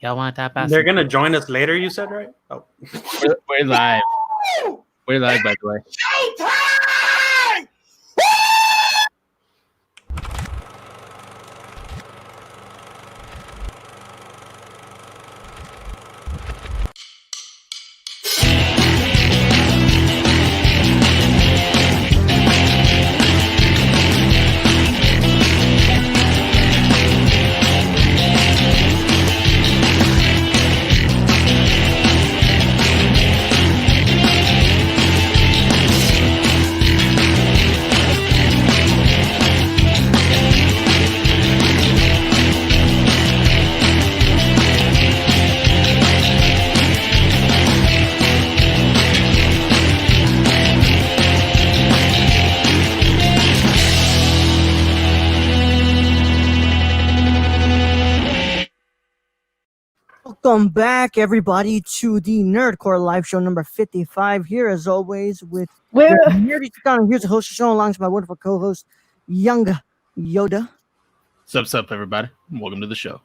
Y'all want that pass? They're gonna join us later. You said, right? Oh, We're live. We're live, by the way. Welcome back, everybody, to the Nerdcore Live Show number 55. Here, as always, with Nerdy Chicano. Here's the host of the show, alongside my wonderful co-host, Young Yoda. Sup, everybody. Welcome to the show.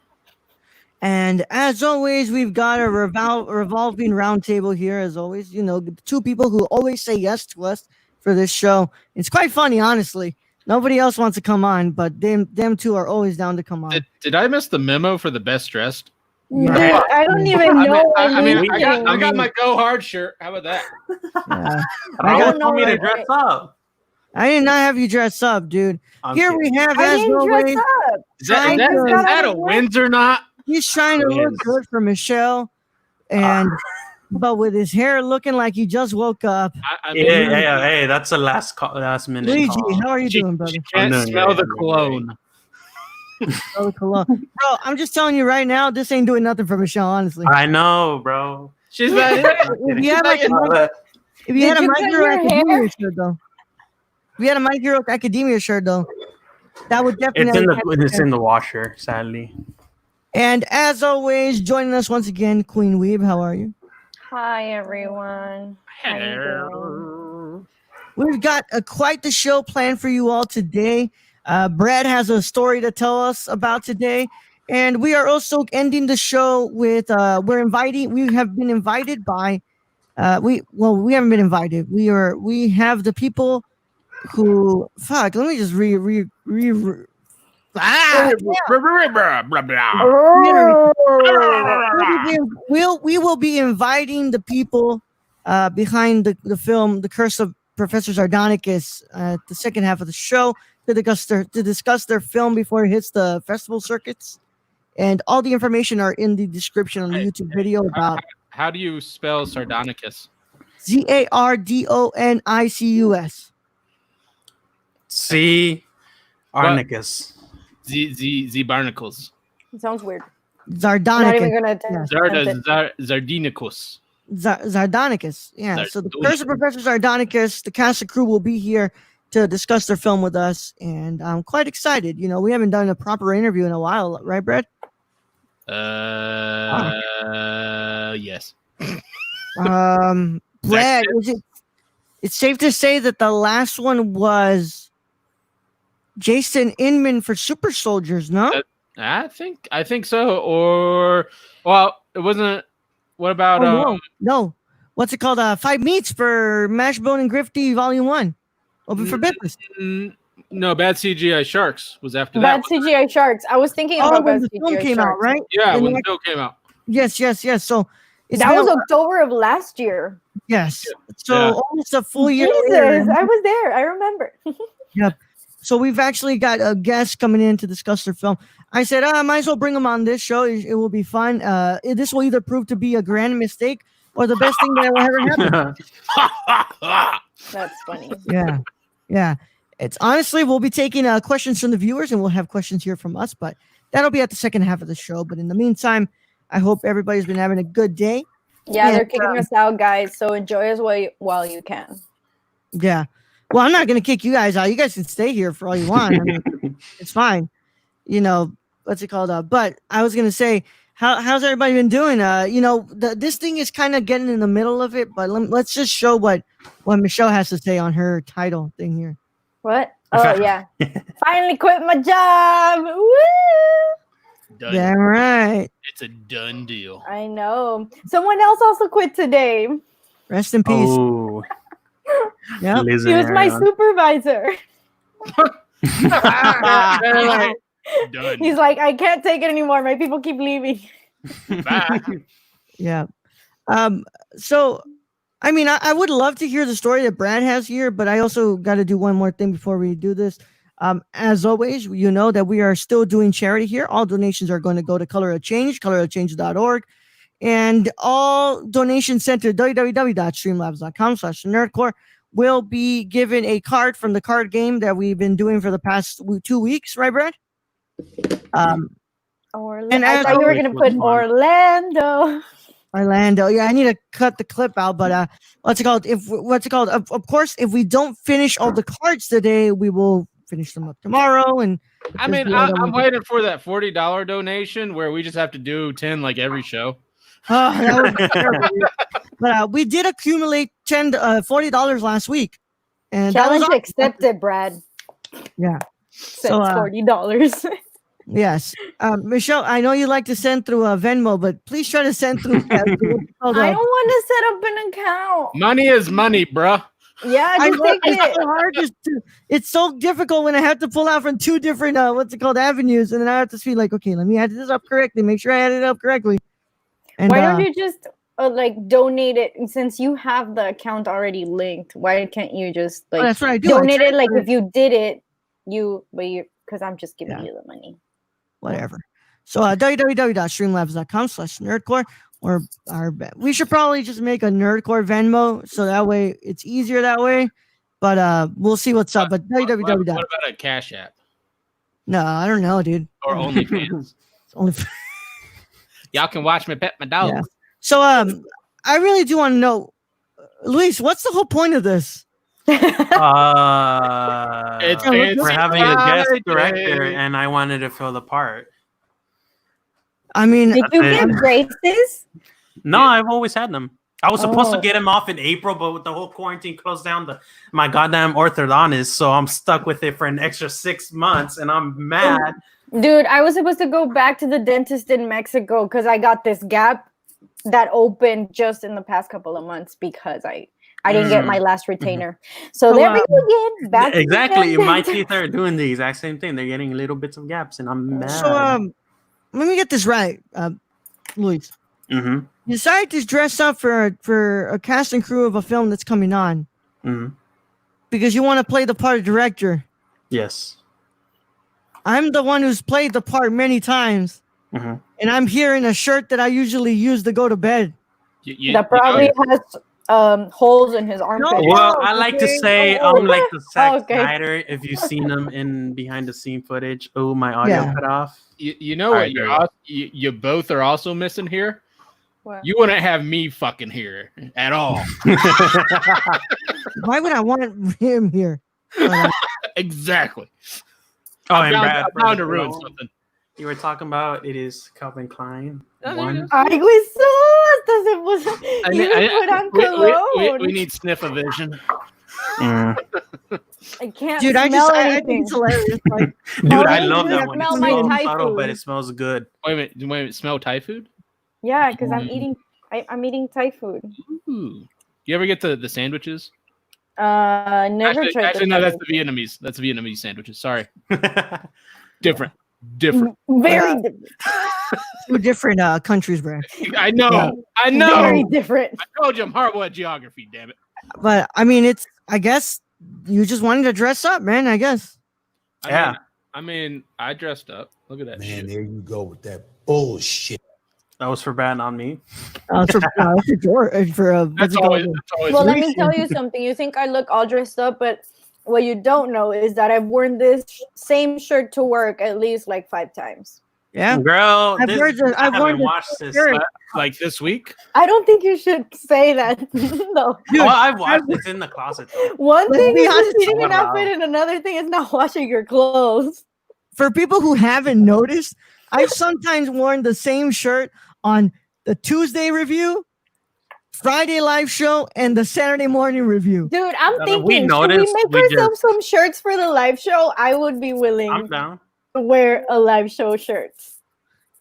And as always, we've got a revolving roundtable here. As always, you know, the two people who always say yes to us for this show. It's quite funny, honestly. Nobody else wants to come on, but them two are always down to come on. Did I miss the memo for the best dressed? Yeah. I don't even know. I got my Go Hard shirt. How about that? Yeah. I don't know me to dress up. I did not have you dress up, dude. Here we have, as always, is that a Windsor knot? He's trying to look good for Michelle, and but with his hair looking like he just woke up. Hey, that's a last minute. Luigi, call. how are you doing, brother? Can't smell the cologne. Bro, I'm just telling you right now, this ain't doing nothing for Michelle, honestly. I know, bro. She's not If you had a My Hero Academia shirt, though. If you had a My Hero Academia shirt, though, that would definitely. It's in the washer, sadly. And as always, joining us once again, Queen Weeb. How are you? Hi, everyone. Hello. We've got quite the show planned for you all today. Brad has a story to tell us about today, and we are also ending the show with we have been invited by we haven't been invited. We have the people who let me just we will be inviting the people behind the film The Curse of Professor Zardonicus the second half of the show to discuss their film before it hits the festival circuits, and all the information are in the description on the YouTube video about. How do you spell Zardonicus? Zardonicus. C. Arnicus. Z Barnacles. It sounds weird. Zardonicus. Not even gonna attempt. Zardinicus. Zardonicus. Yeah. So the Curse of Professor Zardonicus, the cast and crew will be here to discuss their film with us, and I'm quite excited. You know, we haven't done a proper interview in a while, right, Brad? Yes. Brad, it's safe to say that the last one was Jason Inman for Super Soldiers, no? I think so. Or it wasn't. What about no. What's it called? 5 Meats for Mashbone and Grifty Volume 1. Open for business. No, Bad CGI Sharks was after Bad that. Bad CGI Sharks. I was thinking about when Bad the CGI film came Sharks. out, right? Yeah, when the film came out. Yes. So that was October of last year. Yes. So almost a full year Jesus, later. I was there. I remember. Yep. So we've actually got a guest coming in to discuss their film. I said, I might as well bring them on this show. It will be fun. This will either prove to be a grand mistake or the best thing that will ever happen. That's funny. Yeah. It's honestly, we'll be taking questions from the viewers, and we'll have questions here from us, but that'll be at the second half of the show. But in the meantime, I hope everybody's been having a good day. Yeah, they're kicking us out, guys. So enjoy us while you can. Yeah. Well, I'm not going to kick you guys out. You guys can stay here for all you want. I mean, it's fine. You know, what's it called? But I was going to say, how's everybody been doing? This thing is kind of getting in the middle of it, but let's just show what Michelle has to say on her title thing here. What? Oh, yeah. Finally quit my job. Woo! done. Damn right. It's a done deal. I know. Someone else also quit today. Rest in peace. Oh, Yep. Liz He and was my Ariana. supervisor. They're like, done. He's like, I can't take it anymore. My people keep leaving. Bye. Yeah. So, I mean, I would love to hear the story that Brad has here, but I also got to do one more thing before we do this. As always, you know that we are still doing charity here. All donations are going to go to Color of Change, colorofchange.org. And all donations sent to www.streamlabs.com/nerdcore will be given a card from the card game that we've been doing for the past 2 weeks, right, Brad? And I as thought you were always going to was put fun. Orlando. Orlando. Yeah, I need to cut the clip out, but what's it called? Of course, if we don't finish all the cards today, we will finish them up tomorrow. And I mean, I'm waiting for that $40 donation where we just have to do 10 like every show. that would be terrible. But we did accumulate $40 last week, and that Challenge was accepted, Brad. yeah. Sent $40. Yes, Michelle, I know you like to send through Venmo, but please try to send through. I don't want to set up an account. Money is money, bruh. Yeah, I just know take it's it. so hard. It's so difficult when I have to pull out from two different avenues, and then I have to be like, okay, let me add this up correctly. Make sure I add it up correctly. And Why don't you just donate it since you have the account already linked? Why can't you just that's what I do. donate it? Like if you did it, because I'm just giving you the money. Whatever. So www.streamlabs.com/nerdcore or we should probably just make a Nerdcore Venmo so that way it's easier that way. But we'll see what's up. But What www. about a Cash App No, I don't know, dude. or OnlyFans? Only. Y'all can watch me pet my dog. Yeah. So I really do want to know, Luis, what's the whole point of this? We're It's having a guest Friday. director, and I wanted to fill the part. I mean, Did you That's get it. braces? No, I've always had them. I was supposed to Oh. get him off in April, but with the whole quarantine closed down my goddamn orthodontist, so I'm stuck with it for an extra 6 months, and I'm mad. Dude, I was supposed to go back to the dentist in Mexico because I got this gap that opened just in the past couple of months because I didn't get my last retainer. So there we go again. Back to the Exactly. My dentist. teeth are doing the exact same thing. They're getting little bits of gaps, and I'm mad. so let me get this right, Luis. Mm-hmm. You decided to dress up for a cast and crew of a film that's coming on Mm-hmm. because you want to play the part of director. Yes. I'm the one who's played the part many times, Mm-hmm. and I'm here in a shirt that I usually use to go to bed. That probably has holes in his armpit. Well, I like to say I'm like the Zack Okay. Snyder. If you've seen him in behind the scene footage, oh, my audio Yeah. cut off. You know All what? right, You're there you you both are also missing here. What? You wouldn't have me fucking here at all. Why would I want him here? Exactly. Oh, I'm and bound, Brad, I'm bound to for the ruin film something. You were talking about it is Calvin Klein. Oh, One. Ay, güey, sos. You put on cologne. We need sniff-a-vision. Mm. I can't Dude, I smell think anything. it's hilarious. Like, Dude, Oh, I you love can that one. It smell my smells Thai subtle, but food. it smells good. Wait a minute. Smell Thai food? Yeah, because I'm eating Thai food. Ooh. You ever get the sandwiches? Never tried Actually, the no, that's Thai the Vietnamese. That's Vietnamese sandwiches. Sorry. Yeah. Different. food. Very different. two different countries, Brad. I know. Yeah. I know. Very different. I told you I'm horrible at geography, damn it. But I mean, I guess you just wanted to dress up, man. I guess. I mean, I dressed up. Look at that Man, shit. there you go with that bullshit. That was for bad on me. For what's That's it called? always Well, let me Luis. tell you something. You think I look all dressed up, but what you don't know is that I've worn this same shirt to work at least like 5 times. Yeah. Girl, I've this, heard that- I I've haven't worn this watched this. shirt. like this week. I don't think you should say that. No. Dude, Oh, I've watched it. It's in the closet, though. One Let's thing be is just honest. eating an Wow. outfit, and another thing is not washing your clothes. For people who haven't noticed, I've sometimes worn the same shirt on the Tuesday review, Friday live show, and the Saturday morning review. Dude, I'm We thinking, should we noticed, make we ourselves some shirts for the live show? I would be willing I'm down. to wear a live show shirt.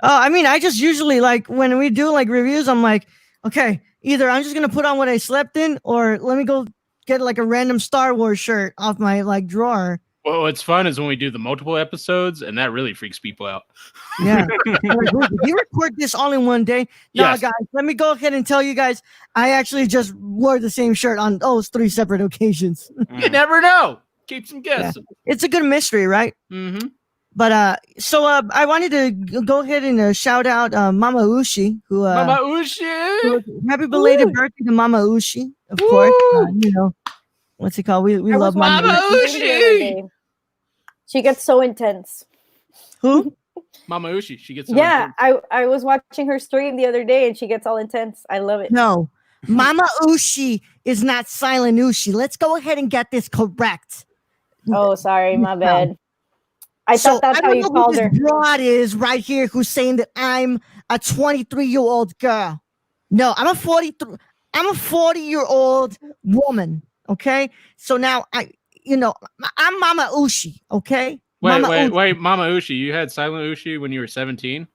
I mean, I just usually like when we do like reviews, I'm like, okay, either I'm just gonna put on what I slept in, or let me go get like a random Star Wars shirt off my like drawer. Well, what's fun is when we do the multiple episodes, and that really freaks people out. Yeah. Like, wait, did you record this all in one day? No, Yes. guys, let me go ahead and tell you guys, I actually just wore the same shirt on those 3 separate occasions. You never know. Keep some guessing. It's a good mystery, right? Mm-hmm. But so I wanted to go ahead and shout out Mama Ushi, who Mama Ushi. happy belated birthday to Mama Ushi, of course. You know, what's it called? We I love was Mama watching Mama her stream the other day. She gets so intense. Who? Mama Ushi. She gets so Yeah, intense. I was watching her stream the other day and she gets all intense. I love it. No, Mama Ushi is not Silent Ushi. Let's go ahead and get this correct. Oh, sorry, my No. bad. I thought that's I how don't you know who called this her. broad is right here who's saying that I'm a 23-year-old girl. No, I'm a 40-year-old woman. Okay, so now I'm Mama Ushi. Okay, Mama Ushi. Wait, Mama Ushi. You had Silent Ushi when you were 17?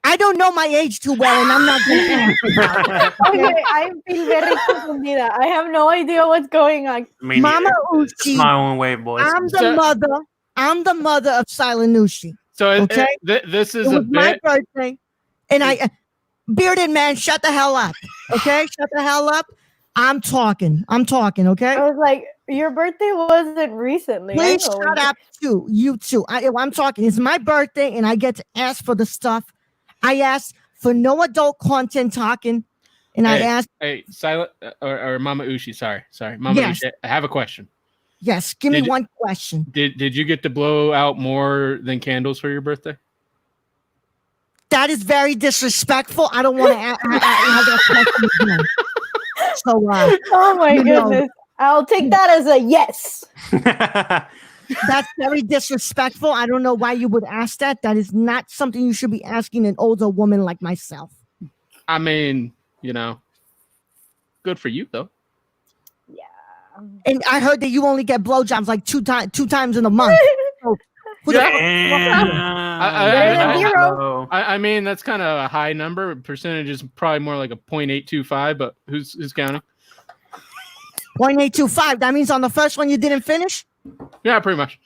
I don't know my age too well, and I'm not going to ask. Okay, I feel very confundida. I have no idea what's going on. Mama It's Uchi. my own way, boys. I'm the So- mother. I'm the mother of Silent Ushi. So Okay. this It is a was my bit. birthday, and I bearded man, shut the hell up. Okay, shut the hell up. I'm talking. Okay. I was like, your birthday wasn't recently. I Please know. shut up, too. You too. I'm talking. It's my birthday, and I get to ask for the stuff. I asked for no adult content talking, and I Hey. asked, Hey, Silent or Mama Ushi. Sorry, Mama Yes. Ushi. I have a question. yes, give me Did- one question. Did you get to blow out more than candles for your birthday? That is very disrespectful. I don't want to have that question again. So, Oh my You know. goodness. I'll take that as a yes. that's very disrespectful. I don't know why you would ask that. That is not something you should be asking an older woman like myself. I mean, good for you though. Yeah. And I heard that you only get blowjobs like two times in a month. So, who the fuck- Better than zero. I mean, that's kind of a high number. Percentage is probably more like a 0.825, but who's counting? 0.825. That means on the first one you didn't finish? Yeah, pretty much.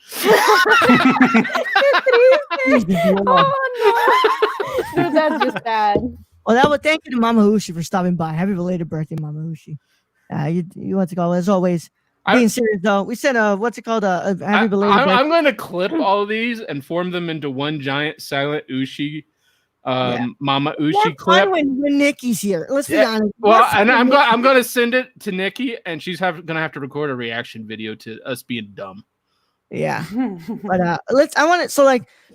Jesus Lord. Oh no. Dude, that's just sad. Well, thank you to Mama Ushi for stopping by. Happy belated birthday, Mama Ushi. You want to go as always. Being serious though, we said what's it called? Happy belated birthday. I'm going to clip all of these and form them into one giant Silent Ushi, Mama Ushi More clip. fun when Nikki's here. Let's be Yeah, honest. Well, More fun and when I'm going to send it to Nikki, and she's gonna have to record a reaction video to us being dumb. Yeah, but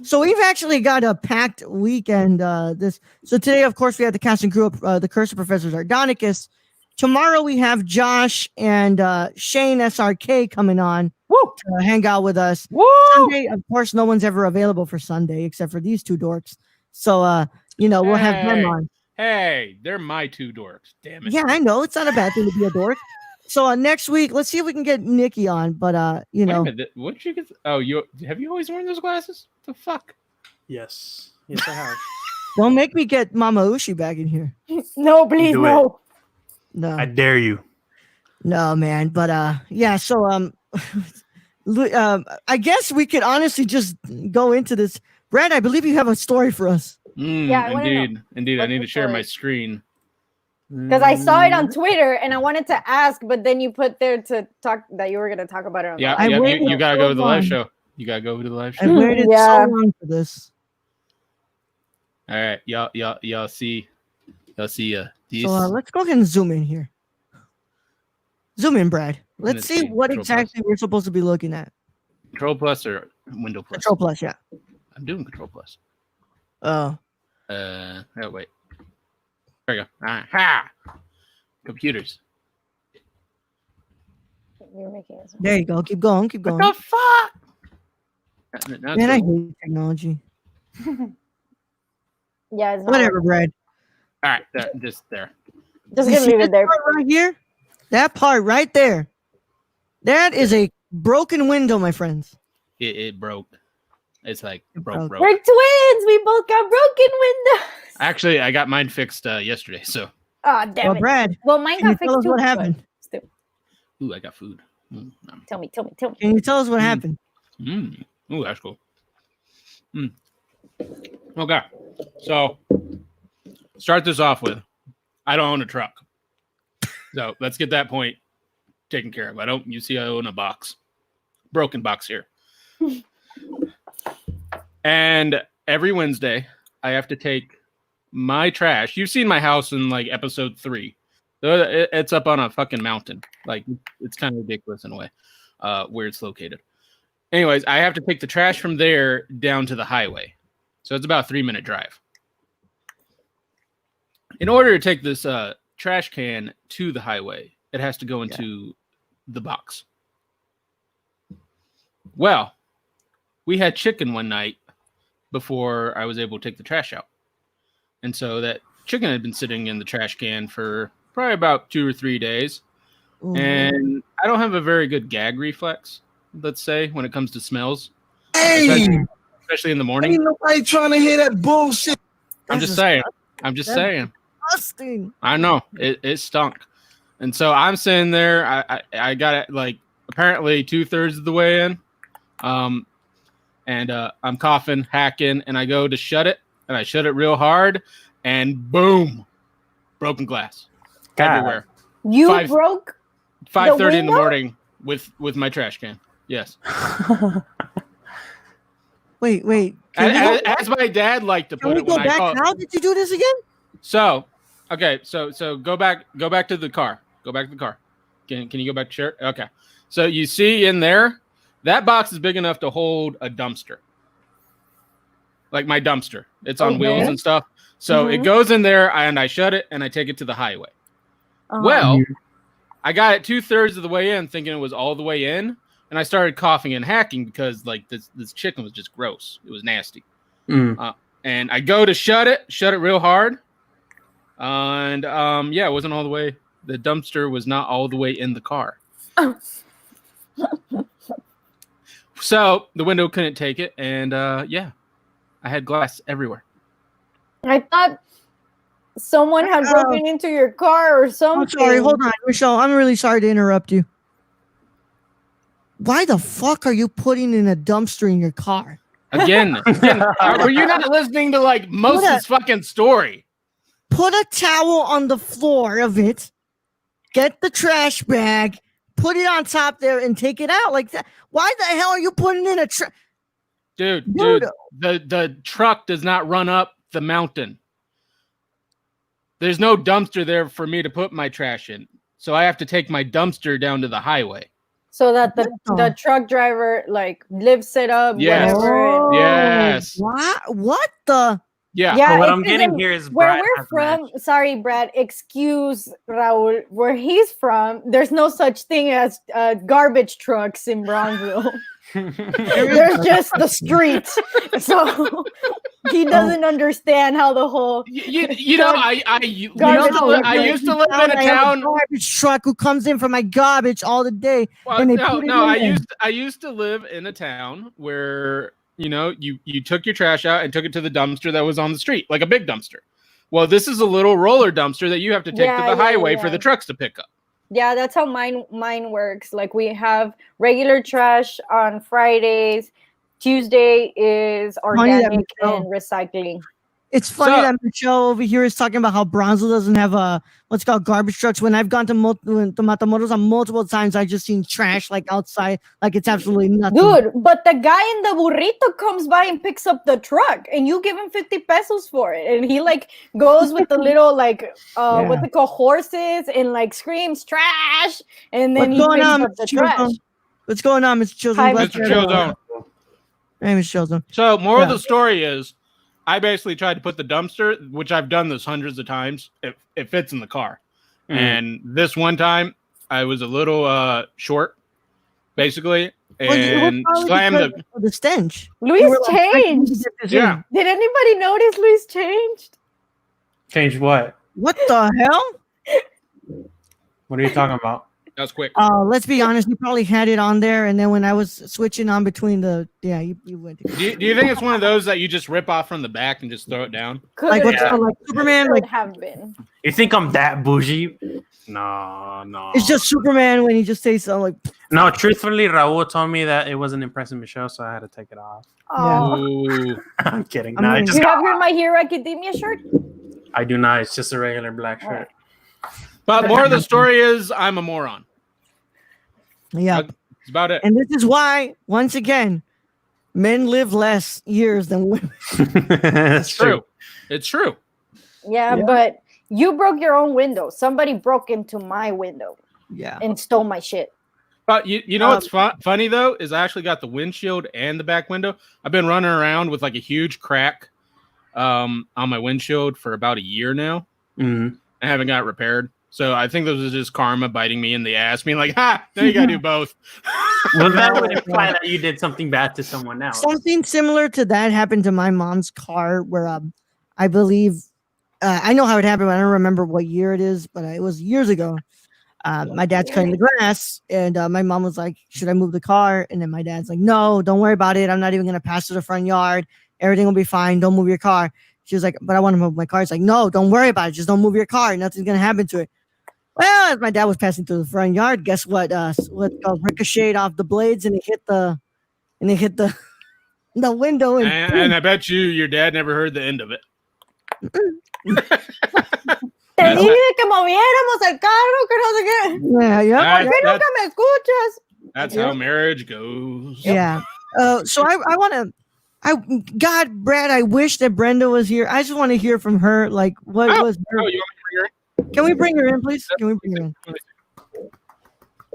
so we've actually got a packed weekend. So today, of course, we have the cast and crew of the Curse of Professor Zardonicus. Tomorrow we have Josh and Shane SRK coming on to hang out with us. Sunday, of course, no one's ever available for Sunday except for these two dorks. So we'll have them on. Hey, they're my two dorks. Damn it. Yeah, I know it's not a bad thing to be a dork. So next week, let's see if we can get Nikki on. But Wait a minute, what did you get? Oh, have you always worn those glasses? The fuck? Yes, I have. don't make me get Mama Ushi back in here. No, please, Do no. No. I dare you. No, man. But yeah, so I guess we could honestly just go into this. Brad, I believe you have a story for us. Yeah, I wanna know. Indeed. I What's need the to share my story? screen. Because I saw it on Twitter and I wanted to ask, but then you put there to talk that you were going to talk about it on Yeah, I waited you gotta go to the so live long. show. You gotta go to the live I show. waited Yeah. so long for this. All right, y'all see these. So let's go ahead and zoom in here. Zoom in, Brad. gonna Let's see see what Control exactly we're supposed to be looking at. Control Plus or Window Plus? Control Plus, yeah. I'm doing Control Plus. Oh, Oh wait. There we go. Aha! Computers. You're making it. there you go. Keep going. Keep What going. the fuck? Now it's Man, I going- hate technology. Yeah, it's not Whatever, Brad. All right, there, just there. Just You gonna see leave this it there. part right here? That part right there. That is a broken window, my friends. It broke. It's like broke. broke. We're twins. We both got broken windows. Actually, I got mine fixed yesterday. So, Oh, damn Well, it. Brad, Well, mine can you got fixed tell us too. what but happened? Still, ooh, I got food. tell me. Can you tell us what happened? Ooh, that's cool. Okay, so start this off with, I don't own a truck. So let's get that point taken care of. I own a broken box here. And every Wednesday, I have to take my trash. You've seen my house in like episode 3. It's up on a fucking mountain. Like, it's kind of ridiculous in a way, where it's located. Anyways, I have to take the trash from there down to the highway. So it's about a 3-minute drive. In order to take this trash can to the highway, it has to go into the box. Well, we had chicken one night before I was able to take the trash out. And so that chicken had been sitting in the trash can for probably about 2 or 3 days. Ooh. And I don't have a very good gag reflex, let's say, when it comes to smells. Hey, Especially in the morning. ain't nobody trying to hear that bullshit. I'm just saying. Disgusting. I know. It stunk. And so I'm sitting there. I got it like apparently 2/3 of the way in. And I'm coughing, hacking, and I go to shut it, and I shut it real hard, and boom, broken glass everywhere. you broke 5:30 in the window? morning with my trash can. Yes. Wait. As my dad liked to Can put we it go when I back call. now? Did you do this again? So, okay, so go back to the car. Go back to the car. Can you go back to share? Okay. So you see in there, that box is big enough to hold a dumpster. Like my dumpster. It's on wheels and stuff. So it goes in there and I shut it and I take it to the highway. Well, I got it 2/3 of the way in thinking it was all the way in. And I started coughing and hacking because like this chicken was just gross. It was nasty. And I go to shut it real hard. And it wasn't all the way. The dumpster was not all the way in the car. So the window couldn't take it. And I had glass everywhere. I thought someone had broken into your car or something. I'm sorry. Hold on, Michelle. I'm really sorry to interrupt you. Why the fuck are you putting in a dumpster in your car? Again, were you not listening to like Moses' fucking story? Put a towel on the floor of it. Get the trash bag. Put it on top there and take it out like that. Why the hell are you putting in a trash? Dude, the truck does not run up the mountain. There's no dumpster there for me to put my trash in. So I have to take my dumpster down to the highway. So that the truck driver like lifts it up, Yes. whatever. Yes. What the? Yeah. So what I'm it's getting in- here is where Brad we're has from. matched. Sorry, Brad. Excuse Raul. Where he's from, there's no such thing as garbage trucks in Brownsville. There's just the street. So he doesn't understand how the whole. You know, I used to live in a I have town. garbage truck who comes in for my garbage all the day. Well, and they no, put it no. in there. I used to live in a town where you took your trash out and took it to the dumpster that was on the street, like a big dumpster. Well, this is a little roller dumpster that you have to take to the highway for the trucks to pick up. Yeah, that's how mine works. Like we have regular trash on Fridays. Tuesday is organic and recycling. It's funny that Michelle over here is talking about how Brownsville doesn't have what's called garbage trucks. When I've gone to Matamoros on multiple times, I've just seen trash like outside, like it's absolutely nothing. Dude, but the guy in the burrito comes by and picks up the truck, and you give him 50 pesos for it, and he like goes with the little like what they call horses and like screams trash, and then he picks up the trash. What's going on, Mr. Children? Hi, Mr. Children. Hey, Mr. Children. So, moral of the story is, I basically tried to put the dumpster, which I've done this hundreds of times. It fits in the car. And this one time, I was a little short, basically, and slammed the stench. Luis changed. Yeah. Did anybody notice Luis changed? Change what? What the hell? What are you talking about? That was quick. Let's be honest, you probably had it on there, and then when I was switching on between you went. Do you think it's one of those that you just rip off from the back and just throw it down? Like what's like Superman? Could Like have been. You think I'm that bougie? No. it's just Superman when he just says something like. No, truthfully, Raul told me that it wasn't impressing Michelle, so I had to take it off. Oh. Ooh. I'm kidding. I No, mean, it Do just you got have your My Hero Academia shirt? I do not. It's just a regular black shirt. But more of the story is I'm a moron. Yeah, That's about it. and this is why, once again, men live less years than women. That's True. It's true. Yeah, but you broke your own window. Somebody broke into my window Yeah. and stole my shit. But you know what's funny though is I actually got the windshield and the back window. I've been running around with like a huge crack on my windshield for about a year now. Mm-hmm. I haven't got it repaired. So I think those are just karma biting me in the ass, being like, "Ha! Now you gotta do both." Well, that would imply that you did something bad to someone else. Something similar to that happened to my mom's car, where I believe I know how it happened. But I don't remember what year it is, but it was years ago. My dad's cutting the grass, and my mom was like, "Should I move the car?" And then my dad's like, "No, don't worry about it. I'm not even gonna pass to the front yard. Everything will be fine. Don't move your car." She was like, "But I want to move my car." It's like, "No, don't worry about it. Just don't move your car. Nothing's gonna happen to it." Well, as my dad was passing through the front yard, guess what? What ricocheted off the blades, and it hit the the window. And I bet your dad never heard the end of it. Te dije que moviéramos el carro, que no sé qué. Yeah. ¿Por qué nunca me escuchas? That's how marriage goes. Yeah. So I want to. God, Brad, I wish that Brenda was here. I just want to hear from her. Like, what was her? Oh, you want me to bring her in? Can we bring her in, please? Can we bring her in?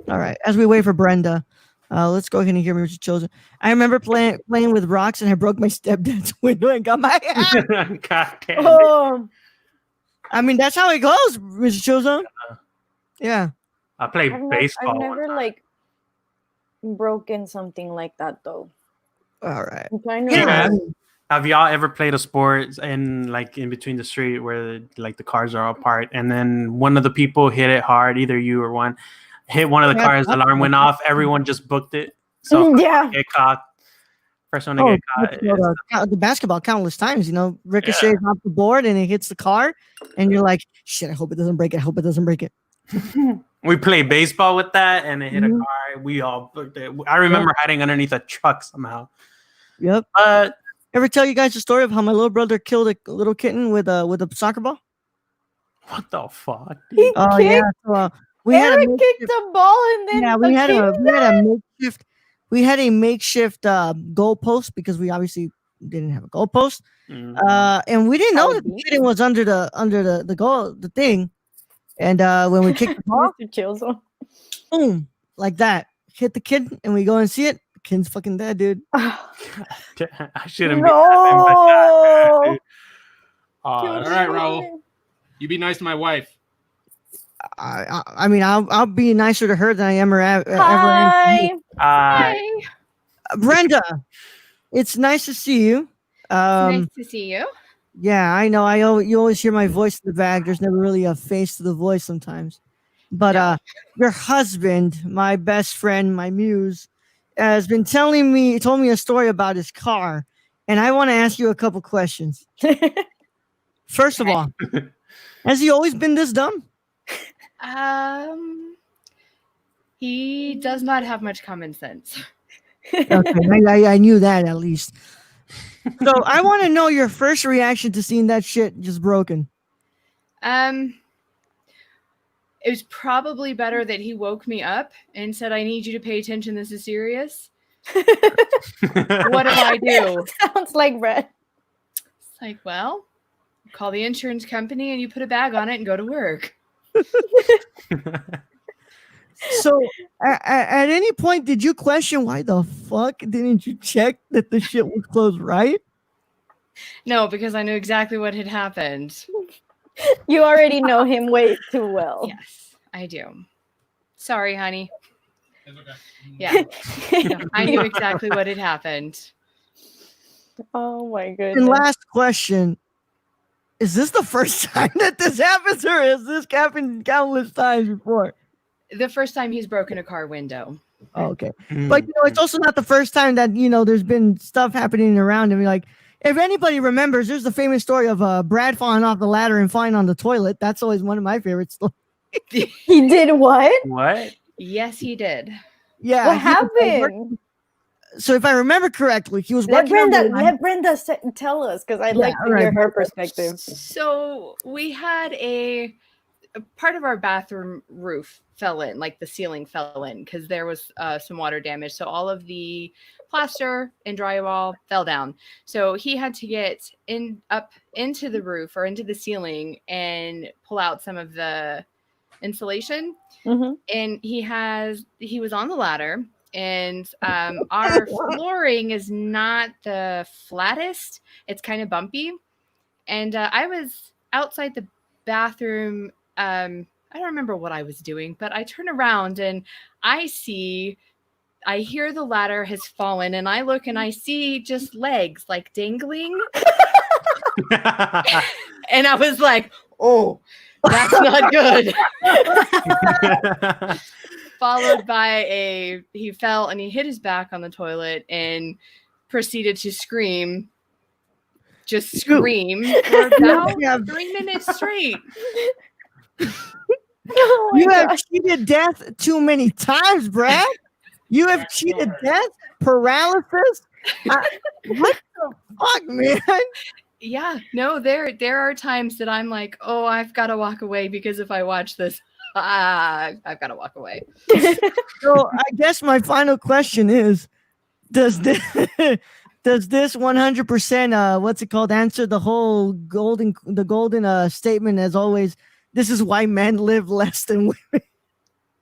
All right. As we wait for Brenda, let's go ahead and hear Mr. Chosen. I remember playing with rocks, and I broke my stepdad's window and got my ass. God damn. Oh, I mean, that's how it goes, Mr. Chosen. Yeah. I played baseball. I've never like broken something like that though. All right. I'm trying to Yeah. remember. Have y'all ever played a sport in between the street where like the cars are all apart and then one of the people hit it hard, either you or one hit one of the cars, the alarm went off, everyone just booked it. So Yeah. get caught. First one to get caught. The basketball countless times, ricochets off the board and it hits the car, and you're like, shit, I hope it doesn't break it. I hope it doesn't break it. We played baseball with that and it hit a car. We all booked it. I remember hiding underneath a truck somehow. Yep. But Ever tell you guys the story of how my little brother killed a little kitten with a soccer ball? what the fuck? He Oh kicked, yeah. So, we had a Eric kicked the ball and then yeah, the we had a makeshift goalpost because we obviously didn't have a goalpost. And we didn't know that the kitten was under the goal, the thing. And when we kicked the ball, Mr. Chilson. boom, like that, hit the kid, and we go and see it. The kid's fucking dead, dude. I shouldn't No. be laughing, but God, dude. All right, Raul. You be nice to my wife. I mean, I'll be nicer to her than I am ever am. Hi. Hi. Brenda, it's nice to see you. Nice to see you. Yeah, I know. You always hear my voice in the back. There's never really a face to the voice sometimes. But your husband, my best friend, my muse, has been told me a story about his car, and I want to ask you a couple questions. First of all, has he always been this dumb? He does not have much common sense. Okay, I knew that at least. So I want to know your first reaction to seeing that shit just broken. It was probably better that he woke me up and said, "I need you to pay attention. This is serious." What do I do? Sounds like Brett. It's like, well, call the insurance company and you put a bag on it and go to work. So at any point, did you question why the fuck didn't you check that the shit was closed right? No, because I knew exactly what had happened. You already know him way too well. Yes, I do. Sorry, honey. It's okay. Yeah, no, I knew exactly what had happened. Oh my goodness. And last question. Is this the first time that this happens, or has this happened countless times before? The first time he's broken a car window. Oh, okay. But it's also not the first time that there's been stuff happening around him. Like, if anybody remembers, there's the famous story of Brad falling off the ladder and falling on the toilet. That's always one of my favorite stories. He did what? What? Yes, he did. Yeah. What happened? So if I remember correctly, he was Let working on the line. Brenda tell us, because I'd Yeah, like to all right, hear her Brenda. perspective. So we had a part of our bathroom roof fell in, like the ceiling fell in, because there was some water damage. So all of the plaster and drywall fell down. So he had to get up into the roof or into the ceiling and pull out some of the insulation. Mm-hmm. And he was on the ladder, and our flooring is not the flattest. It's kind of bumpy. And I was outside the bathroom. I don't remember what I was doing, but I turn around and I hear the ladder has fallen, and I look and I see just legs like dangling. And I was like, oh, that's not good. Followed by he fell and he hit his back on the toilet and proceeded to scream. Just scream for about 3 minutes straight. Oh my You have God. cheated death too many times, Brad. You have cheated death, paralysis. What the fuck, man? Yeah, no, there are times that I'm like, oh, I've got to walk away, because if I watch this, I've got to walk away. So I guess my final question is: does this 100% what's it called answer the whole golden statement as always? This is why men live less than women.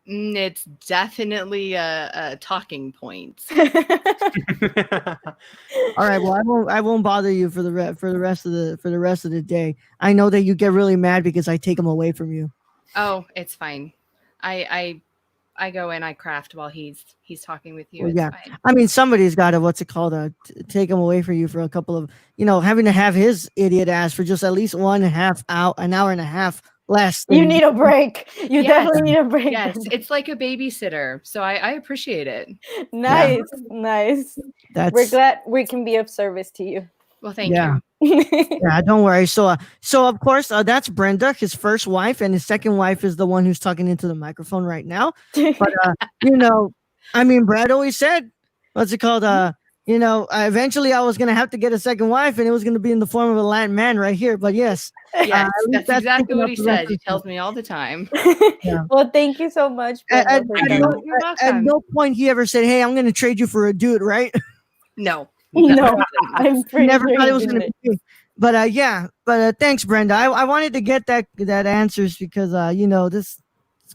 It's definitely a talking point. All right, well, I won't bother you for the rest of the day. I know that you get really mad because I take them away from you. Oh, it's fine. I go and I craft while he's talking with you. Well, It's yeah. fine. I mean, somebody's got to take him away from you for a couple of having to have his idiot ass for just at least an hour and a half less. You need a break. You Yes. definitely need a break. Yes, it's like a babysitter, so I appreciate it. Nice. Nice. We're glad we can be of service to you. Well, thank Yeah. you. Yeah, don't worry. So of course, that's Brenda, his first wife, and his second wife is the one who's talking into the microphone right now. But I mean, Brad always said, what's it called? Eventually I was gonna have to get a second wife, and it was gonna be in the form of a Latin man right here. But yes, Yes, least that's that's exactly thinking what of he the rest said. of He the tells me all the time. Well, thank you so much. at You're at welcome. no point he ever said, "Hey, I'm gonna trade you for a dude," right? No. No, I'm pretty Never sure thought he it was gonna didn't. be me. But yeah, but thanks, Brenda. I wanted to get that answers because this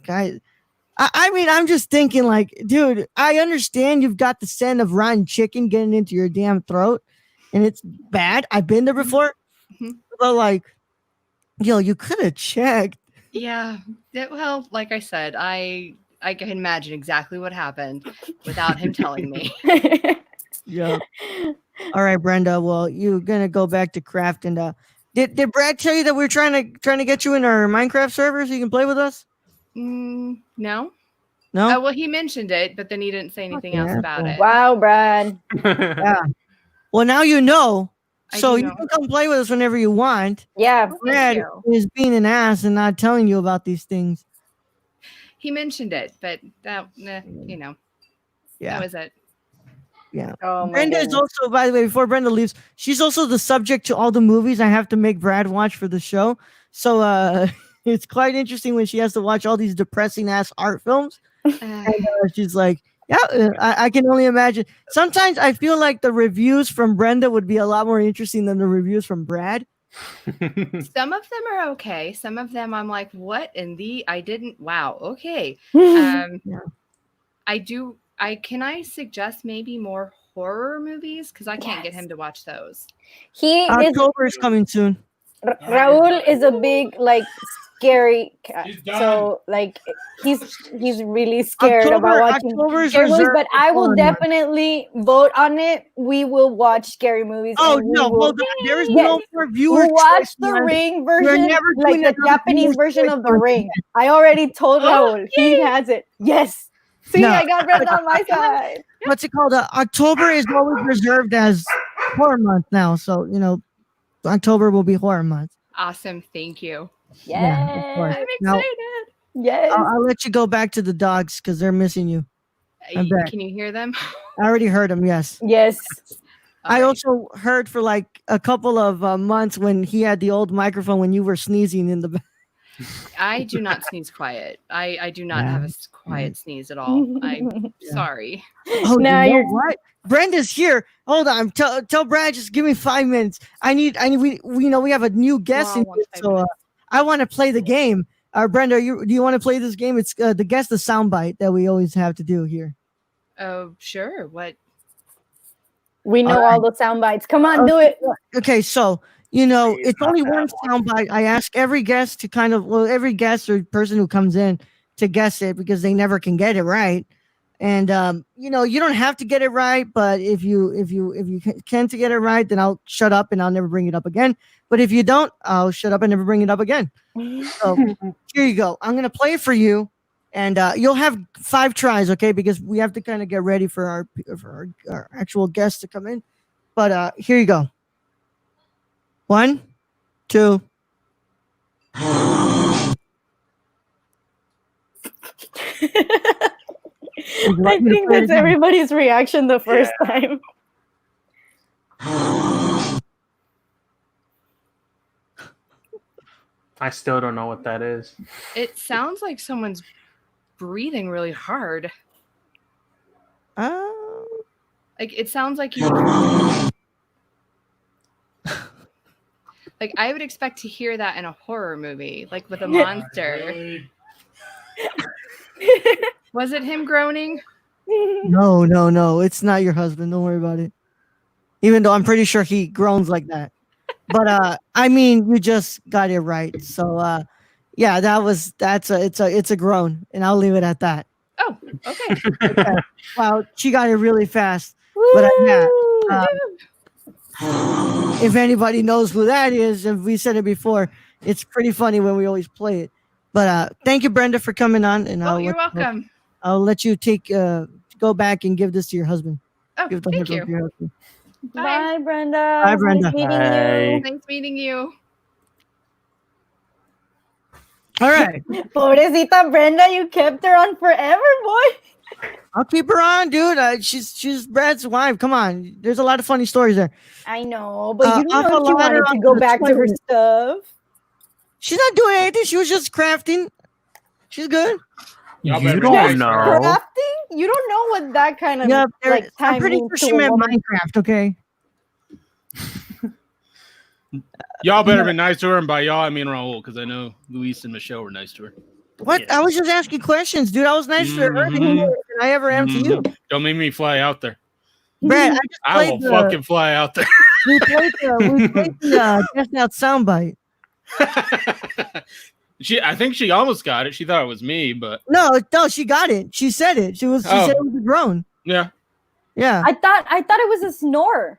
guy. I mean, I'm just thinking, like, dude, I understand you've got the scent of rotten chicken getting into your damn throat, and it's bad. I've been there before, Mhm. but like, yo, you could have checked. Yeah. Well, like I said, I can imagine exactly what happened without him telling me. Yeah. All right, Brenda. Well, you're gonna go back to craft, and did Brad tell you that we're trying to get you in our Minecraft server so you can play with us? No. No. Well, he mentioned it, but then he didn't say anything else Yeah, about it. Wow, Brad. Yeah. Well, now you know. I So do you know. can come play with us whenever you want. Yeah. Brad you. is being an ass and not telling you about these things. He mentioned it, but that, Yeah. that was it. Yeah. Oh my Brenda is goodness. also, by the way, before Brenda leaves, she's also the subject to all the movies I have to make Brad watch for the show. So it's quite interesting when she has to watch all these depressing ass art films. And she's like, yeah, I can only imagine. Sometimes I feel like the reviews from Brenda would be a lot more interesting than the reviews from Brad. Some of them are okay. Some of them I'm like, what in the I didn't wow, okay. Yeah. Can I suggest maybe more horror movies? Because I can't get him to watch those. He is October is coming soon. Raul is a big like scary. She's done. So like he's really scared about watching October is scary movies. reserved But for I will horror month. definitely vote on it. We will watch scary movies. Oh and we no, will, hold on. There is Yes. no more viewer We'll watch choice, the man. Ring We're version, never like doing the another Japanese viewer's version choice of the on Ring. I already told Raul. He has it. Yes. See, No. I got Brenda on my side. What's it called? October is always reserved as horror month now. So October will be horror month. Awesome. Thank you. Yeah, of course. Yes. I'm Now, excited. Yes. I'll let you go back to the dogs because they're missing you. I'm back. Can you hear them? I already heard them. Yes. Yes. I All right. also heard for like a couple of months when he had the old microphone when you were sneezing in the back. I do not sneeze quiet. I do not have a quiet sneeze at all. I'm sorry. Oh, Now you know you're- what? Brenda's here. Hold on. Tell Brad. Just give me 5 minutes. I need. We have a new guest Wow, in one here, 5 so minutes. I want to play the game. Brenda, do you want to play this game? It's the guess the soundbite that we always have to do here. Oh, sure. What? We know All all the sound bites. Come on, do it. Okay, so it's only one soundbite. I ask every guest to every guest or person who comes in to guess it because they never can get it right. And you don't have to get it right, but if you can to get it right, then I'll shut up and I'll never bring it up again. But if you don't, I'll shut up and never bring it up again. So here you go. I'm gonna play it for you, and you'll have 5 tries, okay? Because we have to kind of get ready for our actual guests to come in. But here you go. 1, 2. I think that's everybody's reaction the first time. I still don't know what that is. It sounds like someone's breathing really hard. Like it sounds like you. Like I would expect to hear that in a horror movie, like with a monster. Was it him groaning? No. It's not your husband. Don't worry about it. Even though I'm pretty sure he groans like that. But I mean, you just got it right. So yeah, it's a groan, and I'll leave it at that. Oh, okay. Wow, she got it really fast. But if anybody knows who that is, and we said it before, it's pretty funny when we always play it. But thank you, Brenda, for coming on, and You're welcome. I'll let you go back and give this to your husband. Oh, Give the thank microphone to you. your husband. Bye, Brenda. Bye, Brenda. Nice meeting Bye. Nice meeting you. All right, you. Pobrecita Brenda, you kept her on forever, boy. I'll keep her on, dude. She's Brad's wife. Come on, there's a lot of funny stories there. I know, but you I'll know she follow wanted her to on go the back to her Twitter. stuff. She's not doing anything. She was just crafting. She's good. Y'all You better don't relax. know. Crafting? You don't know what that kind of Yeah, like time I'm pretty means sure to she a meant woman. Minecraft. Okay. Y'all better be nice to her, and by y'all I mean Raul, because I know Luis and Michelle were nice to her. What? Yeah. I was just asking questions, dude. I was nicer to her than Mhm. I ever am to you. Don't make me fly out there. Brad, I just I played will the, fucking fly out there. we played the Guess Out soundbite. I think she almost got it. She thought it was me, but No, she got it. She said it. She said it was a groan. yeah. Yeah. I thought it was a snore.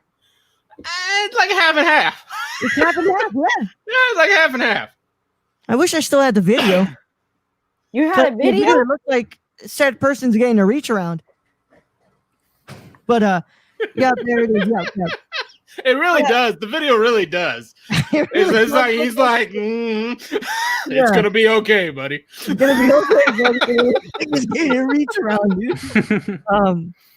It's like half and half. It's half and half, yeah. Yeah, it's like half and half. I wish I still had the video. You had a The video? It looked like said person's getting a reach around. But yeah, there it is. Yeah. It really does. The video really does. It's like he's like, it's gonna be okay, buddy. It's gonna be okay, buddy. He's getting a reach around, dude.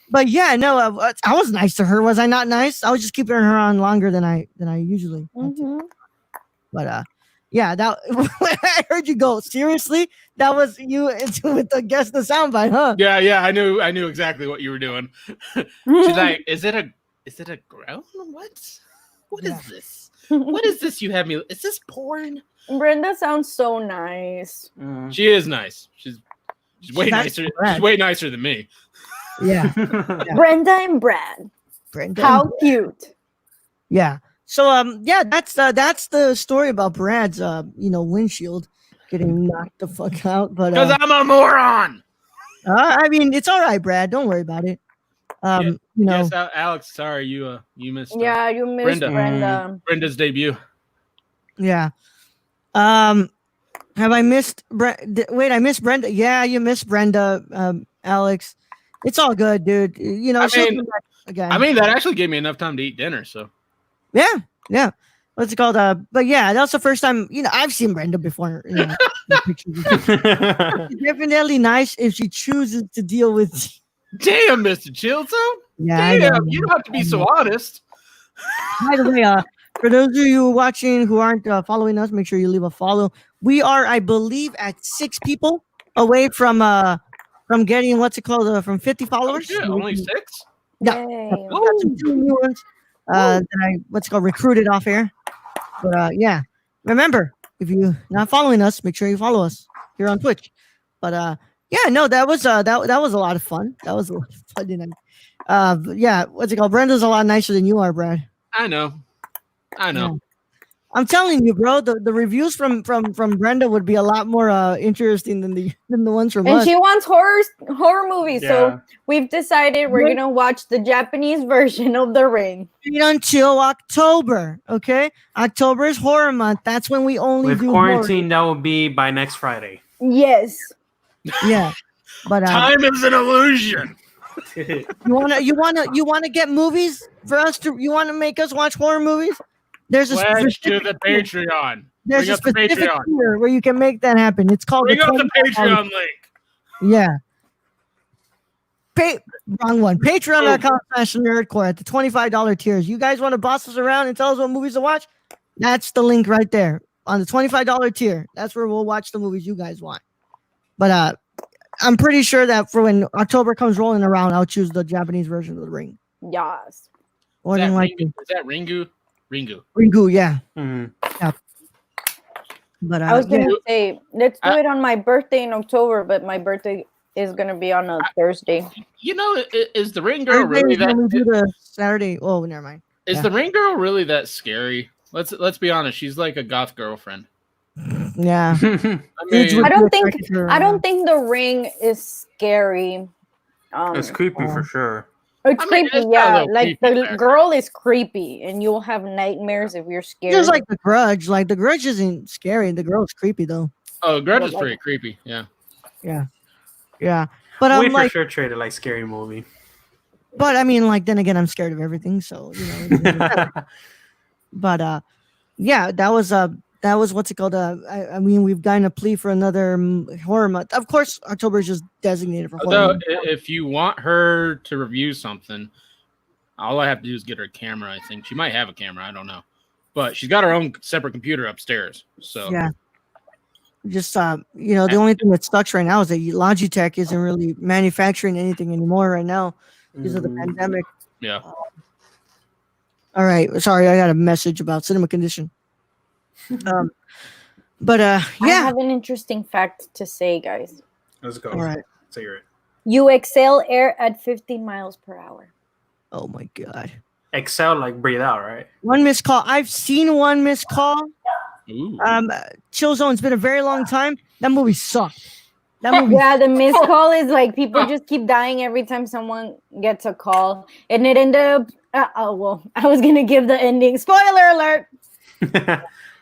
But yeah, no, I was nice to her. Was I not nice? I was just keeping her on longer than I usually. had to. Mhm. But yeah, that when I heard you go, seriously, that was you with the guess the soundbite, huh? Yeah. I knew exactly what you were doing. She's like, is it a groan? What is this? What is this you have me? Is this porn? Brenda sounds so nice. She is nice. She's way nice nicer. to Brad. She's way nicer than me. Yeah, Brenda and Brad. Brenda. How cute. Yeah. So yeah, that's the story about Brad's windshield. getting knocked the fuck out. But Because I'm a moron. I mean, it's all right, Brad. Don't worry about it. You know, Yes, Alex. Sorry, you missed. Yeah, you missed Brenda. Brenda. Brenda's debut. yeah. Have I missed wait, I missed Brenda. Yeah, you missed Brenda, Alex. It's all good, dude. You know, she'll come back again. I mean, that actually gave me enough time to eat dinner. So yeah. What's it called? But yeah, that's the first time. You know, I've seen Brenda before. You know, in pictures. It's definitely nice if she chooses to deal with. damn, Mr. Chilzo. Yeah, Damn, you don't have to be so honest. By the way, for those of you watching who aren't following us, make sure you leave a follow. We are, I believe, at 6 people away from getting what's it called from 50 followers. Oh, shit, only 6? Yeah. Yay. We got some 2 new ones that I recruited off air. But yeah, remember, if you're not following us, make sure you follow us here on Twitch. But yeah, no, that was that was a lot of fun. That was a lot of fun. But yeah, what's it called? Brenda's a lot nicer than you are, Brad. I know. Yeah. I'm telling you, bro. The reviews from Brenda would be a lot more interesting than the ones from And us. she wants horror movies, Yeah. so we've decided we're gonna watch the Japanese version of The Ring. Wait until October, okay? October is horror month. That's when we only With do quarantine, that will be by next Friday. Yes. horror. Yeah, but Time is an illusion. you wanna get movies for us to? You wanna make us watch horror movies? There's a Pledge to specific the Patreon. There's Bring a up the specific Patreon. tier where you can make that happen. It's called Bring up the $25 Patreon link. Yeah. Wrong one. Patreon.com/nerdcore at the $25 tiers. You guys want to boss us around and tell us what movies to watch? That's the link right there on the $25 tier. That's where we'll watch the movies you guys want. But I'm pretty sure that for when October comes rolling around, I'll choose the Japanese version of The Ring. Yes. More than likely. Is that Ringu? Ringu, yeah. Mhm. But I was yeah. gonna say let's do it on my birthday in October, but my birthday is gonna be on a Thursday. You know, is the Ring Girl Thursday really is when we do that? the Saturday. Oh, never mind. Is the Ring Girl really that scary? Let's be honest. She's like a goth girlfriend. Yeah. I mean, I don't think The Ring is scary. It's creepy for sure. It's I mean, creepy, it's got a yeah. little Like creepy the factor. girl is creepy, and you'll have nightmares if you're scared. Just like The Grudge. Like The Grudge isn't scary. The girl's creepy though. oh, Grudge But is like- pretty creepy. Yeah. Yeah. But I'm We for like, sure treated like scary movie. but I mean, like then again, I'm scared of everything. So but yeah, that was what's it called? I mean, we've gotten a plea for another horror month. Of course, October is just designated for horror Although, month. if you want her to review something, all I have to do is get her a camera. I think she might have a camera. I don't know, but she's got her own separate computer upstairs. So Yeah. Just the only thing that sucks right now is that Logitech isn't really manufacturing anything anymore right now because of the pandemic. yeah. All right, sorry, I got a message about cinema condition. But I yeah. have an interesting fact to say, guys. Let's go. All right. Say it. You exhale air at 50 miles per hour. Oh my god. Exhale, like breathe out, right? One missed call. I've seen one missed call. Ooh. Chill Zone's been a very long time. That movie sucked. That movie. Yeah, the missed call is like people just keep dying every time someone gets a call, and it ended up. Well, I was gonna give the ending. Spoiler alert.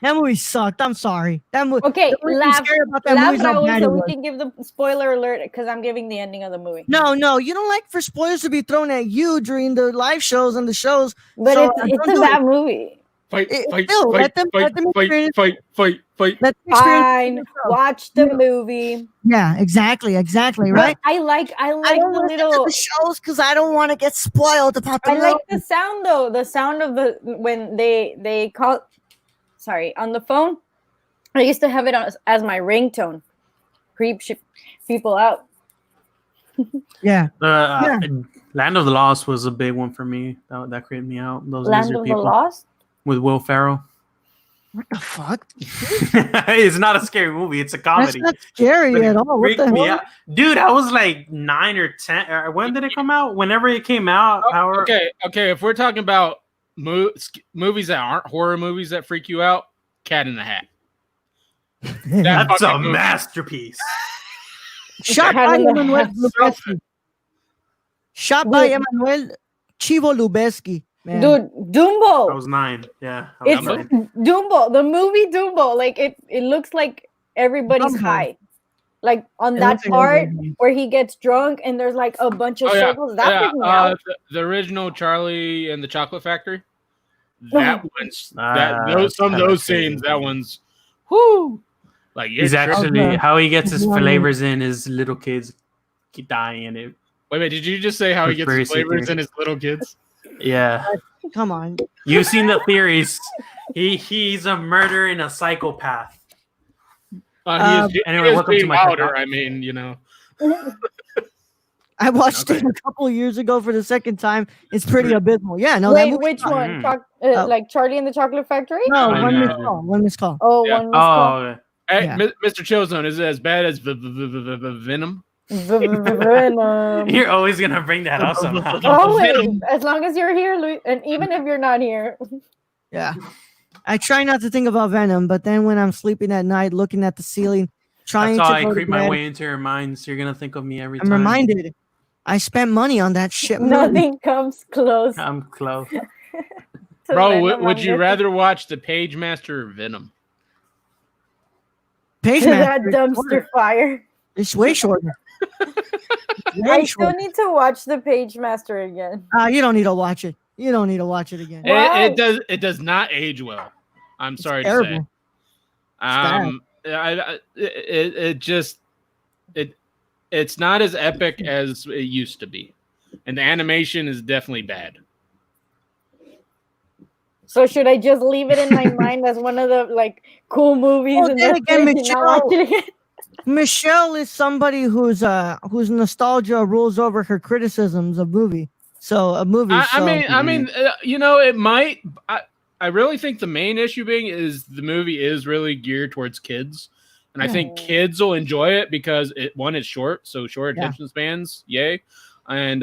That movie sucked. I'm sorry. That movie. Okay, laugh, about that laugh, movie is how Raul, bad so it we was. can give the spoiler alert because I'm giving the ending of the movie. No, you don't like for spoilers to be thrown at you during the live shows and the shows. But So, it's don't a do bad it. movie. Fight, fight, still, fight, let them fight, experience- fight. Let them experience Fine, it. watch the movie. Yeah, exactly, right. I like I the don't listen to little. the shows because I don't want to get spoiled about the I like movie. the sound though. The sound of the when they call. Sorry, on the phone. I used to have it as my ringtone. Creep people out. Yeah. Land of the Lost was a big one for me. That creeped me out. Those Land lizard of the people Lost. with Will Ferrell. What the fuck? It's not a scary movie. It's a That's comedy. not scary But it at all. What freaked the me hell? out. Dude, I was like 9 or 10. When did it come out? Whenever it came out. Okay. If we're talking about movies that aren't horror movies that freak you out, Cat in the Hat. That That's a fucking movie. masterpiece. Shot by Emanuel Lubezki. Shot by Emanuel Chivo Lubezki. Man. Dude, Dumbo. I was 9. Yeah. I was It's 9. Dumbo, the movie Dumbo. Like it looks like everybody's Dumbo. high. Like on It that looks like part everybody. where he gets drunk and there's like a bunch of Oh, yeah. circles. That freaked me out. The original Charlie and the Chocolate Factory. That one's some of kinda those crazy. scenes. That one's whoo. Like He's you're tripping. actually how he gets his Yeah. flavors in his little kids keep dying in it. Wait, did you just say how he gets his Conspiracy flavors theory. in his little kids? Yeah. Come on. You've seen the theories. He's a murderer and a psychopath. Anyway, welcome to being my Wilder. TikTok. I mean, you know. I watched it a couple of years ago for the second time. It's pretty abysmal. Yeah, no. that Wait, movie- which one? Mm. Like Charlie and the Chocolate Factory? No, I one know. missed call. One missed call. Oh, Yeah. one was called Oh, Hey, Yeah. Mr. Chillzone, is it as bad as Venom? Venom. you're always gonna bring that up somehow. Always, Venom. as long as you're here, and even if you're not here. Yeah. I try not to think about Venom, but then when I'm sleeping at night, looking at the ceiling, trying That's how to I go to creep my bed, way into your minds. You're gonna think of me every I'm time. reminded I spent money on that shit movie. Nothing comes close. I'm close. to Bro, Venom. would I'm you guessing. rather watch The Page Master or Venom? Page that Master is dumpster shorter. fire? It's way shorter. Way I still shorter. need to watch the Page Master again. You don't need to watch it. You don't need to watch it again. Why? It does not age well. I'm sorry to say. Terrible. It's not as epic as it used to be, and the animation is definitely bad. So should I just leave it in my mind as one of the like cool movies Well, and then then again, not Michelle- watch it again? Michelle is somebody whose nostalgia rules over her criticisms of movie. So a movie. I mean, you know, it might. I really think the main issue being is the movie is really geared towards kids, and I think kids will enjoy it because it's short, so short attention spans, yay, and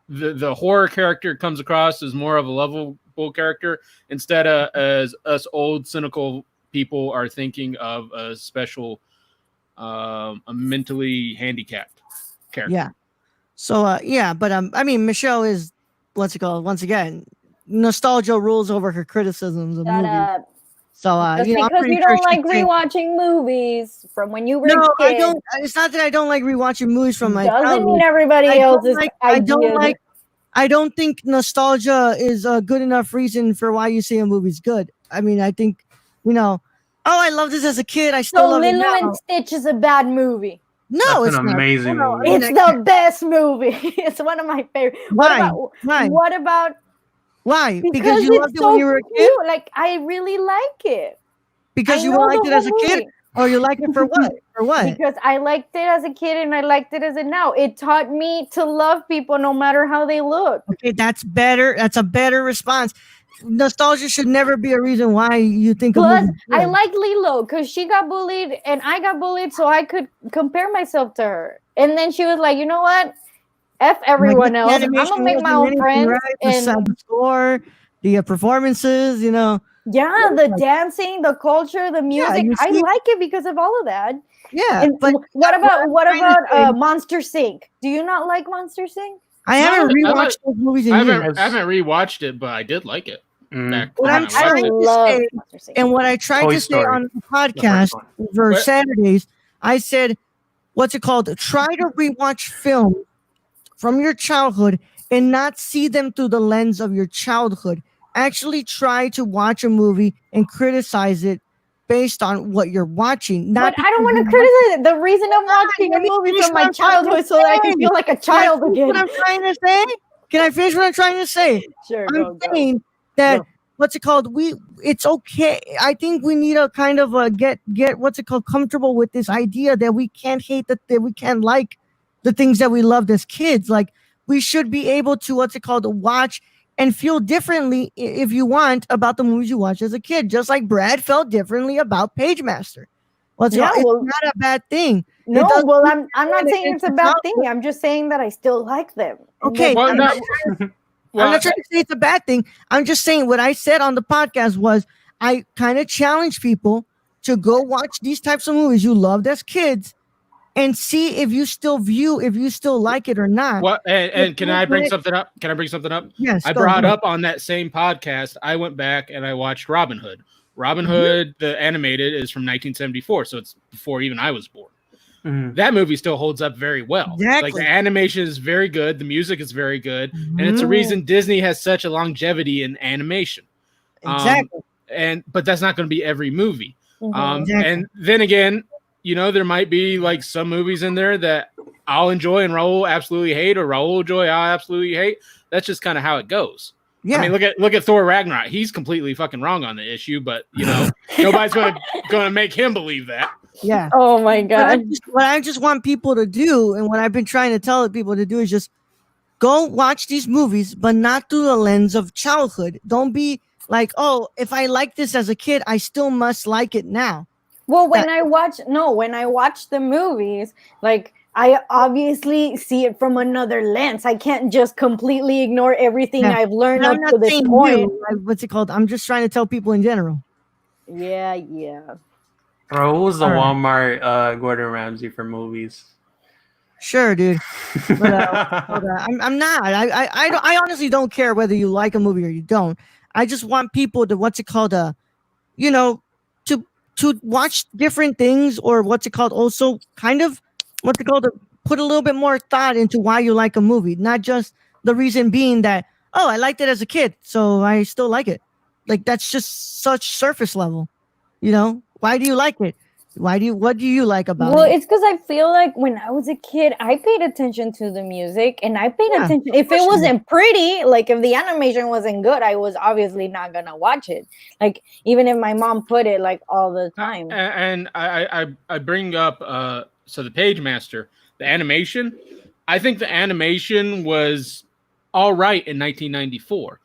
the horror character comes across as more of a lovable character instead of as us old cynical people are thinking of a special, a mentally handicapped character. Yeah. So but I mean, Michelle is what's it called? Once again, nostalgia rules over her criticisms of Shut movies. up. So Just I'm because pretty you sure don't she like thinks- rewatching movies from when you were No, a kid. I don't. It's not that I don't like rewatching movies from my Doesn't childhood. mean everybody I don't else's like- I don't ideas. like- I don't think nostalgia is a good enough reason for why you say a movie's good. I mean, I think, oh, I loved this as a kid. I still So love it Lilo now. and Stitch is a bad movie. No, That's it's an not. amazing No, movie. I mean, It's the best movie. It's one of my favorite. Why? Why? What about Why? Because because you it's loved it so when you were a kid? cute. Like I really like it. Because I you know liked the it as a whole kid? movie. Or you like it for what? For what? Because I liked it as a kid and I liked it as a now. It taught me to love people no matter how they look. Okay, that's better. That's a better response. Nostalgia should never be a reason why you think Plus, a movie. I like Lilo because she got bullied and I got bullied, so I could compare myself to her. And then she was like, you know what? F everyone else. I'm gonna make my own friends. And The score, the performances, yeah, the dancing, the culture, the music. you I see- like it because of all of that. Yeah, And but what trying to say- about Monster Inc? Do you not like Monster Inc? I haven't No, rewatched those movies in I years. haven't rewatched it, but I did like it. Back What when I'm I watched trying it. to love say, Monster Inc. and what I tried Toy to say Story. on the The podcast first one. for What? Saturdays, I said, what's it called? Try to rewatch film from your childhood and not see them through the lens of your childhood. Actually try to watch a movie and criticize it based on what you're watching. Not But I don't want to because criticize it. The reason I'm watching let a me movie finish from what my I'm trying to childhood so that I can say. feel like a Can I child finish again. what I'm trying to say? Can I finish what I'm trying to say? Sure, I'm go. saying that Go. what's it called? It's okay. I think we need to kind of get what's it called, comfortable with this idea that we can't hate that we can't like the things that we loved as kids. Like we should be able to what's it called, watch and feel differently if you want about the movies you watched as a kid, just like Brad felt differently about Page Master. What's Yeah, it's well- not a bad thing. No, doesn't well, mean I'm not that saying it's it's a a bad problem. thing. I'm just saying that I still like them. And Okay, Well, I'm no, not I'm not trying to say it's a bad thing. I'm just saying what I said on the podcast was I kind of challenge people to go watch these types of movies you loved as kids and see if you still like it or not. What and can I bring something up? Can I bring something up? Yes, I go brought ahead. up on that same podcast. I went back and I watched Robin Hood. Robin Mm-hmm. Hood, the animated, is from 1974, so it's before even I was born. Mhm. That movie still holds up very well. Exactly. Like the animation is very good, the music is very good, and it's a reason Disney has such a longevity in animation. Exactly. But that's not going to be every movie. Exactly. And then again, you know, there might be like some movies in there that I'll enjoy and Raul absolutely hate, or Raul enjoy, I absolutely hate. That's just kind of how it goes. Yeah. I mean, look at Thor Ragnarok. He's completely fucking wrong on the issue, but you know, nobody's gonna make him believe that. Yeah. Oh my god. What I just want people to do, and what I've been trying to tell people to do, is just go watch these movies, but not through the lens of childhood. Don't be like, oh, if I like this as a kid, I still must like it now. Well, when I watch the movies, like I obviously see it from another lens. I can't just completely ignore everything I've learned up to this point. What's it called? I'm just trying to tell people in general. Yeah. Raul's the All right. Walmart Gordon Ramsay for movies. Sure, dude. But, I'm not. I honestly don't care whether you like a movie or you don't. I just want people to to watch different things, or also kind of to put a little bit more thought into why you like a movie, not just the reason being that, oh, I liked it as a kid, so I still like it. Like, that's just such surface level. You know, why do you like it? What do you like about it? Well, it's because I feel like when I was a kid, I paid attention to the music, and I paid attention. If it wasn't pretty, like if the animation wasn't good, I was obviously not gonna watch it. Like even if my mom put it like all the time. And I bring up so the Page Master, the animation. I think the animation was all right in 1994,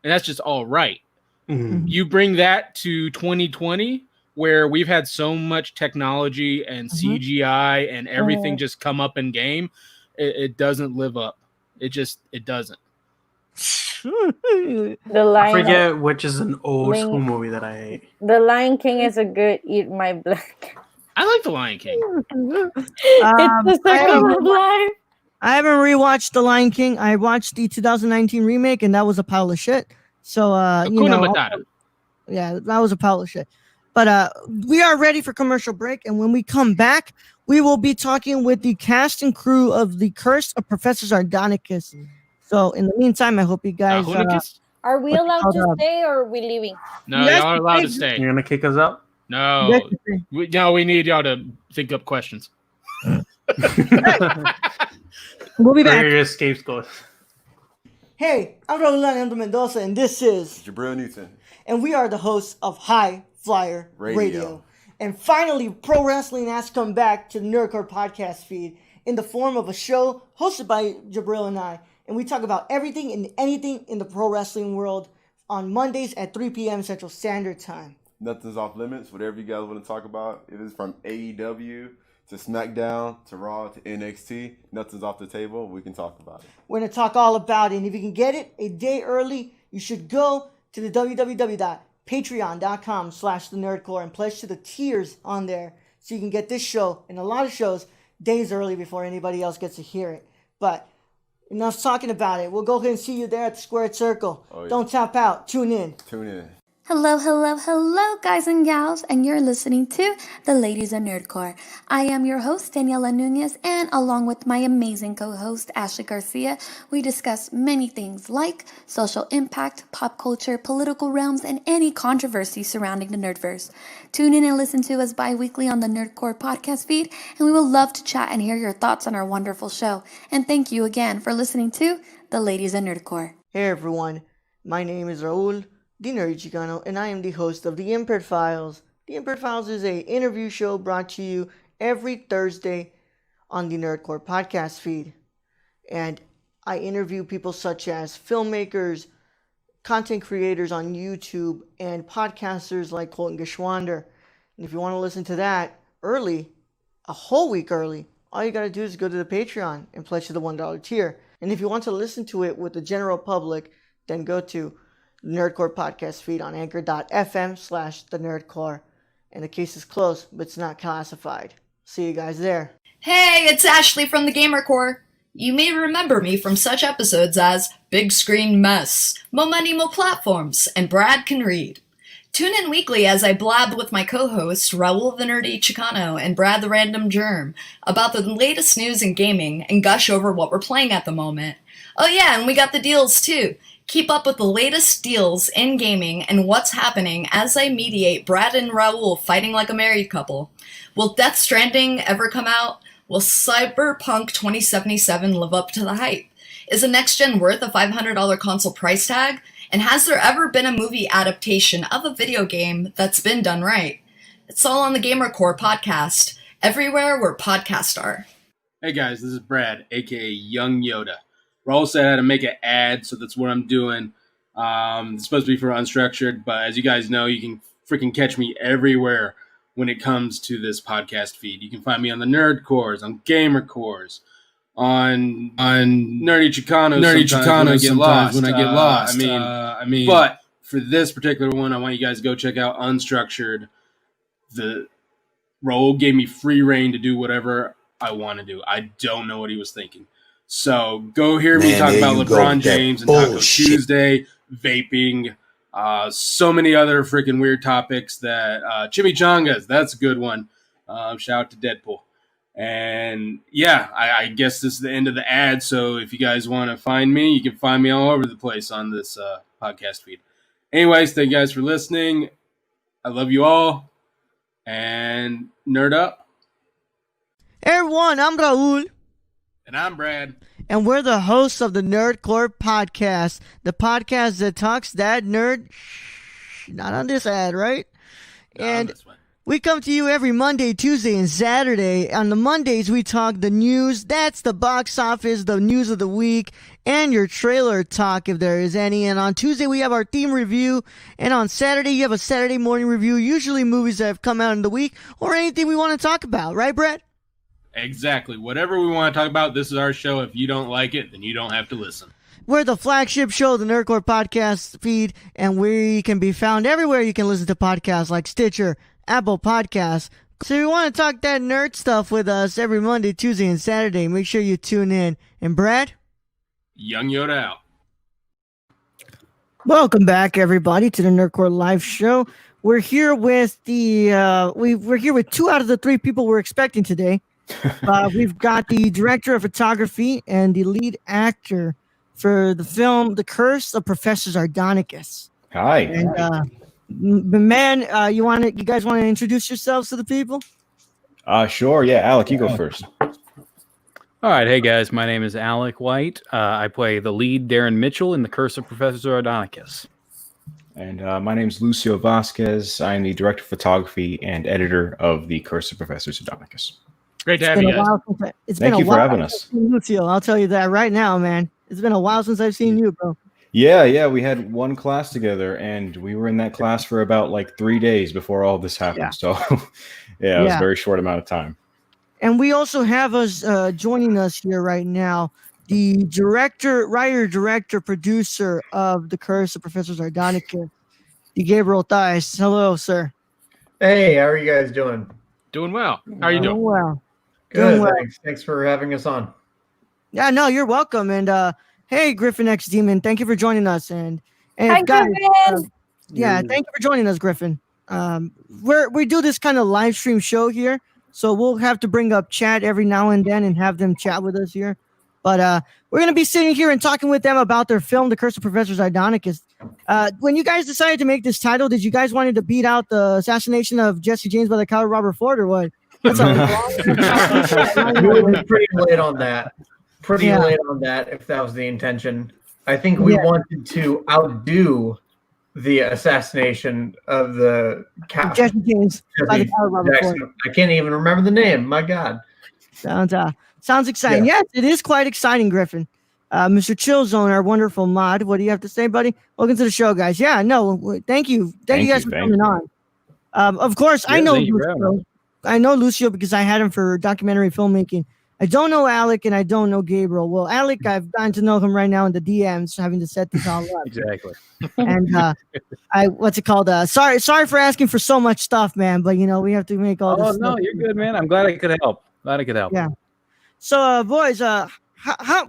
and that's just all right. Mhm. You bring that to 2020, where we've had so much technology and CGI and everything just come up in game, it doesn't live up. It doesn't. The I Lion, forget which is an old Link. school movie that I hate. The Lion King is a good eat my blood. I like The Lion King. It's the circle of life. I haven't rewatched The Lion King. I watched the 2019 remake, and that was a pile of shit. So Hakuna Matata. yeah, that was a pile of shit. But we are ready for commercial break, and when we come back, we will be talking with the cast and crew of The Curse of Professor Zardonicus. So in the meantime, I hope you guys. Hunicus? Are we What's it allowed called, to stay, or are we leaving? No, Yes, y'all are allowed to please. stay. You're gonna kick us out? No, we need y'all to think up questions. We'll be Where back. your escapes go. Hey, I'm Rolando Mendoza, and this is Jabril Newton. and we are the hosts of High Flyer Radio. And finally, pro wrestling has come back to the Nerdcore podcast feed in the form of a show hosted by Jabril and I. And we talk about everything and anything in the pro wrestling world on Mondays at 3 p.m. Central Standard Time. Nothing's off limits. Whatever you guys want to talk about, if it's from AEW to SmackDown to Raw to NXT, nothing's off the table. We can talk about it. We're going to talk all about it. And if you can get it a day early, you should go to the www.patreon.com/thenerdcore and pledge to the tiers on there so you can get this show and a lot of shows days early before anybody else gets to hear it. But enough talking about it. We'll go ahead and see you there at the Squared Circle. Oh, yeah. Don't tap out. Tune in. Tune in. Hello, hello, hello, guys and gals, and you're listening to The Ladies of Nerdcore. I am your host, Daniela Nunez, and along with my amazing co-host, Ashley Garcia, we discuss many things like social impact, pop culture, political realms, and any controversy surrounding the Nerdverse. Tune in and listen to us bi-weekly on the Nerdcore podcast feed, and we will love to chat and hear your thoughts on our wonderful show. And thank you again for listening to The Ladies of Nerdcore. Hey everyone, my name is Raul, the Nerd Chicano, and I am the host of The Impaired Files. The Impaired Files is an interview show brought to you every Thursday on the Nerdcore podcast feed. And I interview people such as filmmakers, content creators on YouTube, and podcasters like Colton Geschwander. And if you want to listen to that early, a whole week early, all you got to do is go to the Patreon and pledge to the $1 tier. And if you want to listen to it with the general public, then go to Nerdcore podcast feed on anchor.fm/the Nerdcore. and the case is closed, but it's not classified. See you guys there. Hey, it's Ashley from the Gamer Corps. You may remember me from such episodes as Big Screen Mess, Mo Money Mo Platforms, and Brad Can Read. Tune in weekly as I blab with my co-hosts Raul the Nerdy Chicano and Brad the Random Germ about the latest news in gaming and gush over what we're playing at the moment. Oh yeah, and we got the deals too. Keep up with the latest deals in gaming and what's happening as I mediate Brad and Raul fighting like a married couple. Will Death Stranding ever come out? Will Cyberpunk 2077 live up to the hype? Is a next gen worth a $500 console price tag? And has there ever been a movie adaptation of a video game that's been done right? It's all on the Gamer Corps podcast, everywhere where podcasts are. Hey guys, this is Brad, aka Young Yoda. Raul said I had to make an ad, so that's what I'm doing. It's supposed to be for Unstructured, but as you guys know, you can freaking catch me everywhere when it comes to this podcast feed. You can find me on the Nerd Cores, on Gamer Cores, on Nerdy Chicano. When I get lost. I mean, but for this particular one, I want you guys to go check out Unstructured. The Raul gave me free reign to do whatever I want to do. I don't know what he was thinking. So go hear me talk about LeBron James and Taco Tuesday, vaping, so many other freaking weird topics that chimichangas, that's a good one. Shout out to Deadpool. And yeah, I guess this is the end of the ad. So if you guys want to find me, you can find me all over the place on this podcast feed. Anyways, thank you guys for listening. I love you all. And nerd up. Hey everyone, I'm Raul. And I'm Brad. And we're the hosts of the Nerd Corps podcast. The podcast that talks that nerd. Not on this ad, right? And we come to you every Monday, Tuesday, and Saturday. On the Mondays, we talk the news. That's the box office, the news of the week, and your trailer talk if there is any. And on Tuesday, we have our theme review. And on Saturday, you have a Saturday morning review, usually movies that have come out in the week or anything we want to talk about. Right, Brett? Exactly. Whatever we want to talk about, this is our show. If you don't like it, then you don't have to listen. We're the flagship show of the Nerd Corps podcast feed, and we can be found everywhere you can listen to podcasts like Stitcher, Apple Podcasts. So if you want to talk that nerd stuff with us every Monday, Tuesday, and Saturday, make sure you tune in. And Brad? Young Yoda out. Welcome back, everybody, to the Nerd Corps live show. We're here with we're here with 2 out of the 3 people we're expecting today. We've got the director of photography and the lead actor for the film The Curse of Professor Zardonicus. Hi. And man, you guys want to introduce yourselves to the people? Sure. Yeah, Alec, you go first. All right. Hey, guys. My name is Alec White. I play the lead, Darren Mitchell, in The Curse of Professor Zardonicus. And my name is Lucio Vasquez. I'm the director of photography and editor of The Curse of Professor Zardonicus. Great to have you guys. Thank you for having us. Lucio, I'll tell you that right now, man. It's been a while since I've seen you, bro. Yeah. We had one class together, and we were in that class for about 3 days before all this happened. Yeah. So, it was a very short amount of time. And we also have us joining us here right now, the writer, director, producer of The Curse of Professor Zardonicus, the Gabriel Theis. Hello, sir. Hey, how are you guys doing? Doing well. How are you doing? Well. Good. Well. Thanks for having us on. Yeah, no, you're welcome. And hey, Griffin X Demon, thank you for joining us. And Hi, guys, Griffin. thank you for joining us, Griffin. We do this kind of live stream show here, so we'll have to bring up chat every now and then and have them chat with us here. But we're gonna be sitting here and talking with them about their film, The Curse of Professor Zardonicus. When you guys decided to make this title, did you guys wanted to beat out the assassination of Jesse James by the coward Robert Ford, or what? That's we were pretty late on that. Late on that, if that was the intention. I think we wanted to outdo the assassination of the Jesse James by the coward Robert Ford. I can't even remember the name. My God. Sounds exciting. Yeah. Yes, it is quite exciting, Griffin. Mr. Chillzone, our wonderful mod. What do you have to say, buddy? Welcome to the show, guys. Yeah, no, thank you. Thank you guys for coming on. Of course, I know Lucio. I know Lucio because I had him for documentary filmmaking. I don't know Alec and I don't know Gabriel. Well, Alec, I've gotten to know him right now in the DMs, having to set this all up. Exactly. And what's it called? Sorry for asking for so much stuff, man. But we have to make all this. Oh no, stuff. you're good, man. I'm glad I could help. Yeah. So, boys, how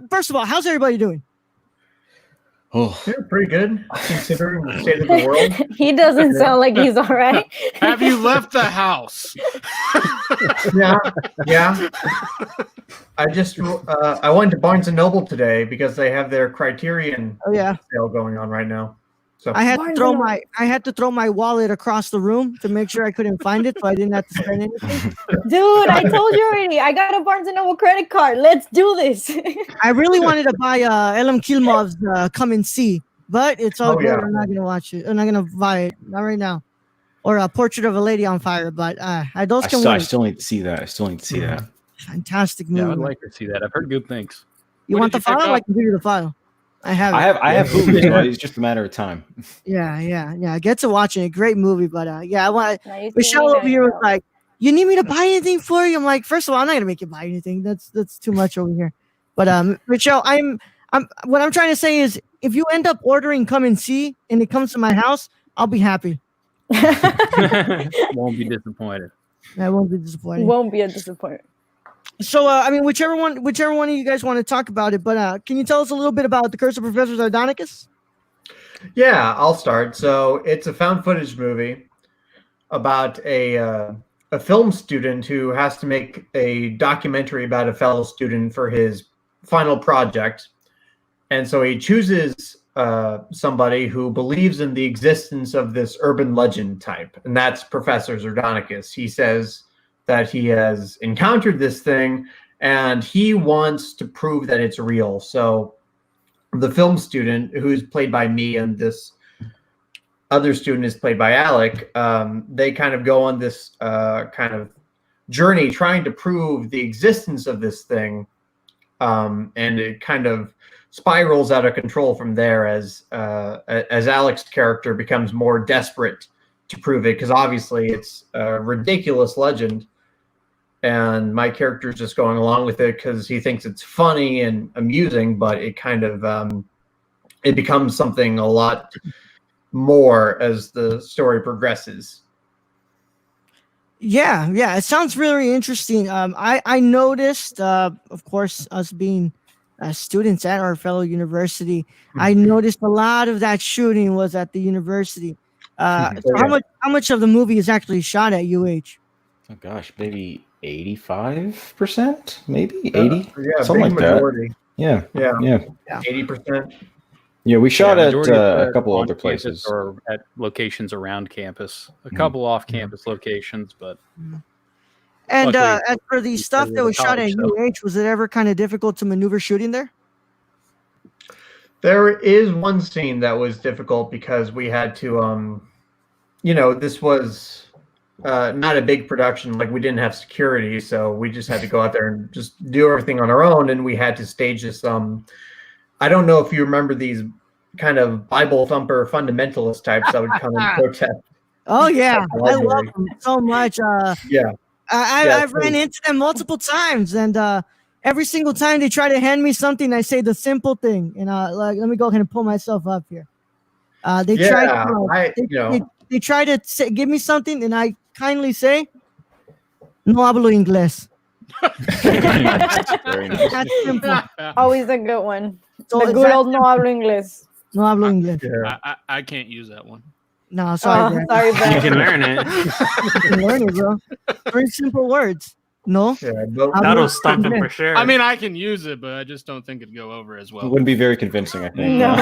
first of all, how's everybody doing? Oh, They're pretty good considering the state of the world. He doesn't sound like he's all right. Have you left the house? Yeah. I went to Barnes and Noble today because they have their Criterion sale going on right now. So I had to throw my wallet across the room to make sure I couldn't find it, so I didn't have to spend anything. Dude, I told you already. I got a Barnes and Noble credit card. Let's do this. I really wanted to buy Elam Kilmov's Come and See, but it's all good. Yeah. I'm not gonna watch it. I'm not gonna buy it. Not right now. Or a Portrait of a Lady on Fire, but those can I wait. still need to see that. Fantastic movie. Yeah, I would like to see that. I've heard good things. You want the file? I can give you the file. I have it. I have Hulu, so it's just a matter of time. Yeah. Get to watching it. Great movie, but I want Michelle over here know. was like, "You need me to buy anything for you?" I'm like, first of all, I'm not gonna make you buy anything. That's too much over here. But Michelle, I'm what I'm trying to say is, if you end up ordering Come and See and it comes to my house, I'll be happy. Won't be disappointed. I won't be disappointed. Won't be a disappointment. So, whichever one of you guys want to talk about it, but can you tell us a little bit about The Curse of Professor Zardonicus? Yeah, I'll start. So it's a found footage movie about a film student who has to make a documentary about a fellow student for his final project. And so he chooses somebody who believes in the existence of this urban legend type, and that's Professor Zardonicus. He says that he has encountered this thing and he wants to prove that it's real. So the film student, who's played by me, and this other student is played by Alec, they kind of go on this kind of journey trying to prove the existence of this thing. And it kind of spirals out of control from there as Alec's character becomes more desperate to prove it, because obviously it's a ridiculous legend. And my character is just going along with it because he thinks it's funny and amusing, but it kind of it becomes something a lot more as the story progresses. Yeah, it sounds really interesting. I noticed, of course, us being students at our fellow university, I noticed a lot of that shooting was at the university. So how much of the movie is actually shot at UH? Oh gosh, maybe 85%, maybe 80, Yeah, something like majority. that. Yeah. 80%. Yeah, we shot at majority of a couple on other campus places. or at locations around campus. A couple off-campus locations, but. And Luckily, as for the stuff that was shot at UH, was it ever kind of difficult to maneuver shooting there? There is one scene that was difficult because we had to, this was not a big production. Like, we didn't have security, so we just had to go out there and just do everything on our own. And we had to stage this. I don't know if you remember these kind of Bible thumper fundamentalist types that would come and protest. Oh yeah, I love them so much. Yeah. I've ran into them multiple times, and every single time they try to hand me something, I say the simple thing, and let me go ahead and pull myself up here. They try to say, give me something, and I kindly say, "No hablo inglés." Very nice. That's simple. Always a good one. So The good old no hablo inglés. No hablo inglés. I can't use that one. No, sorry. Brad. Sorry, You Ben. can learn it. You can learn it, bro. Very simple words. No. Yeah, but That'll stump him for sure. I mean, I can use it, but I just don't think it'd go over as It well. wouldn't be very convincing, I think. No.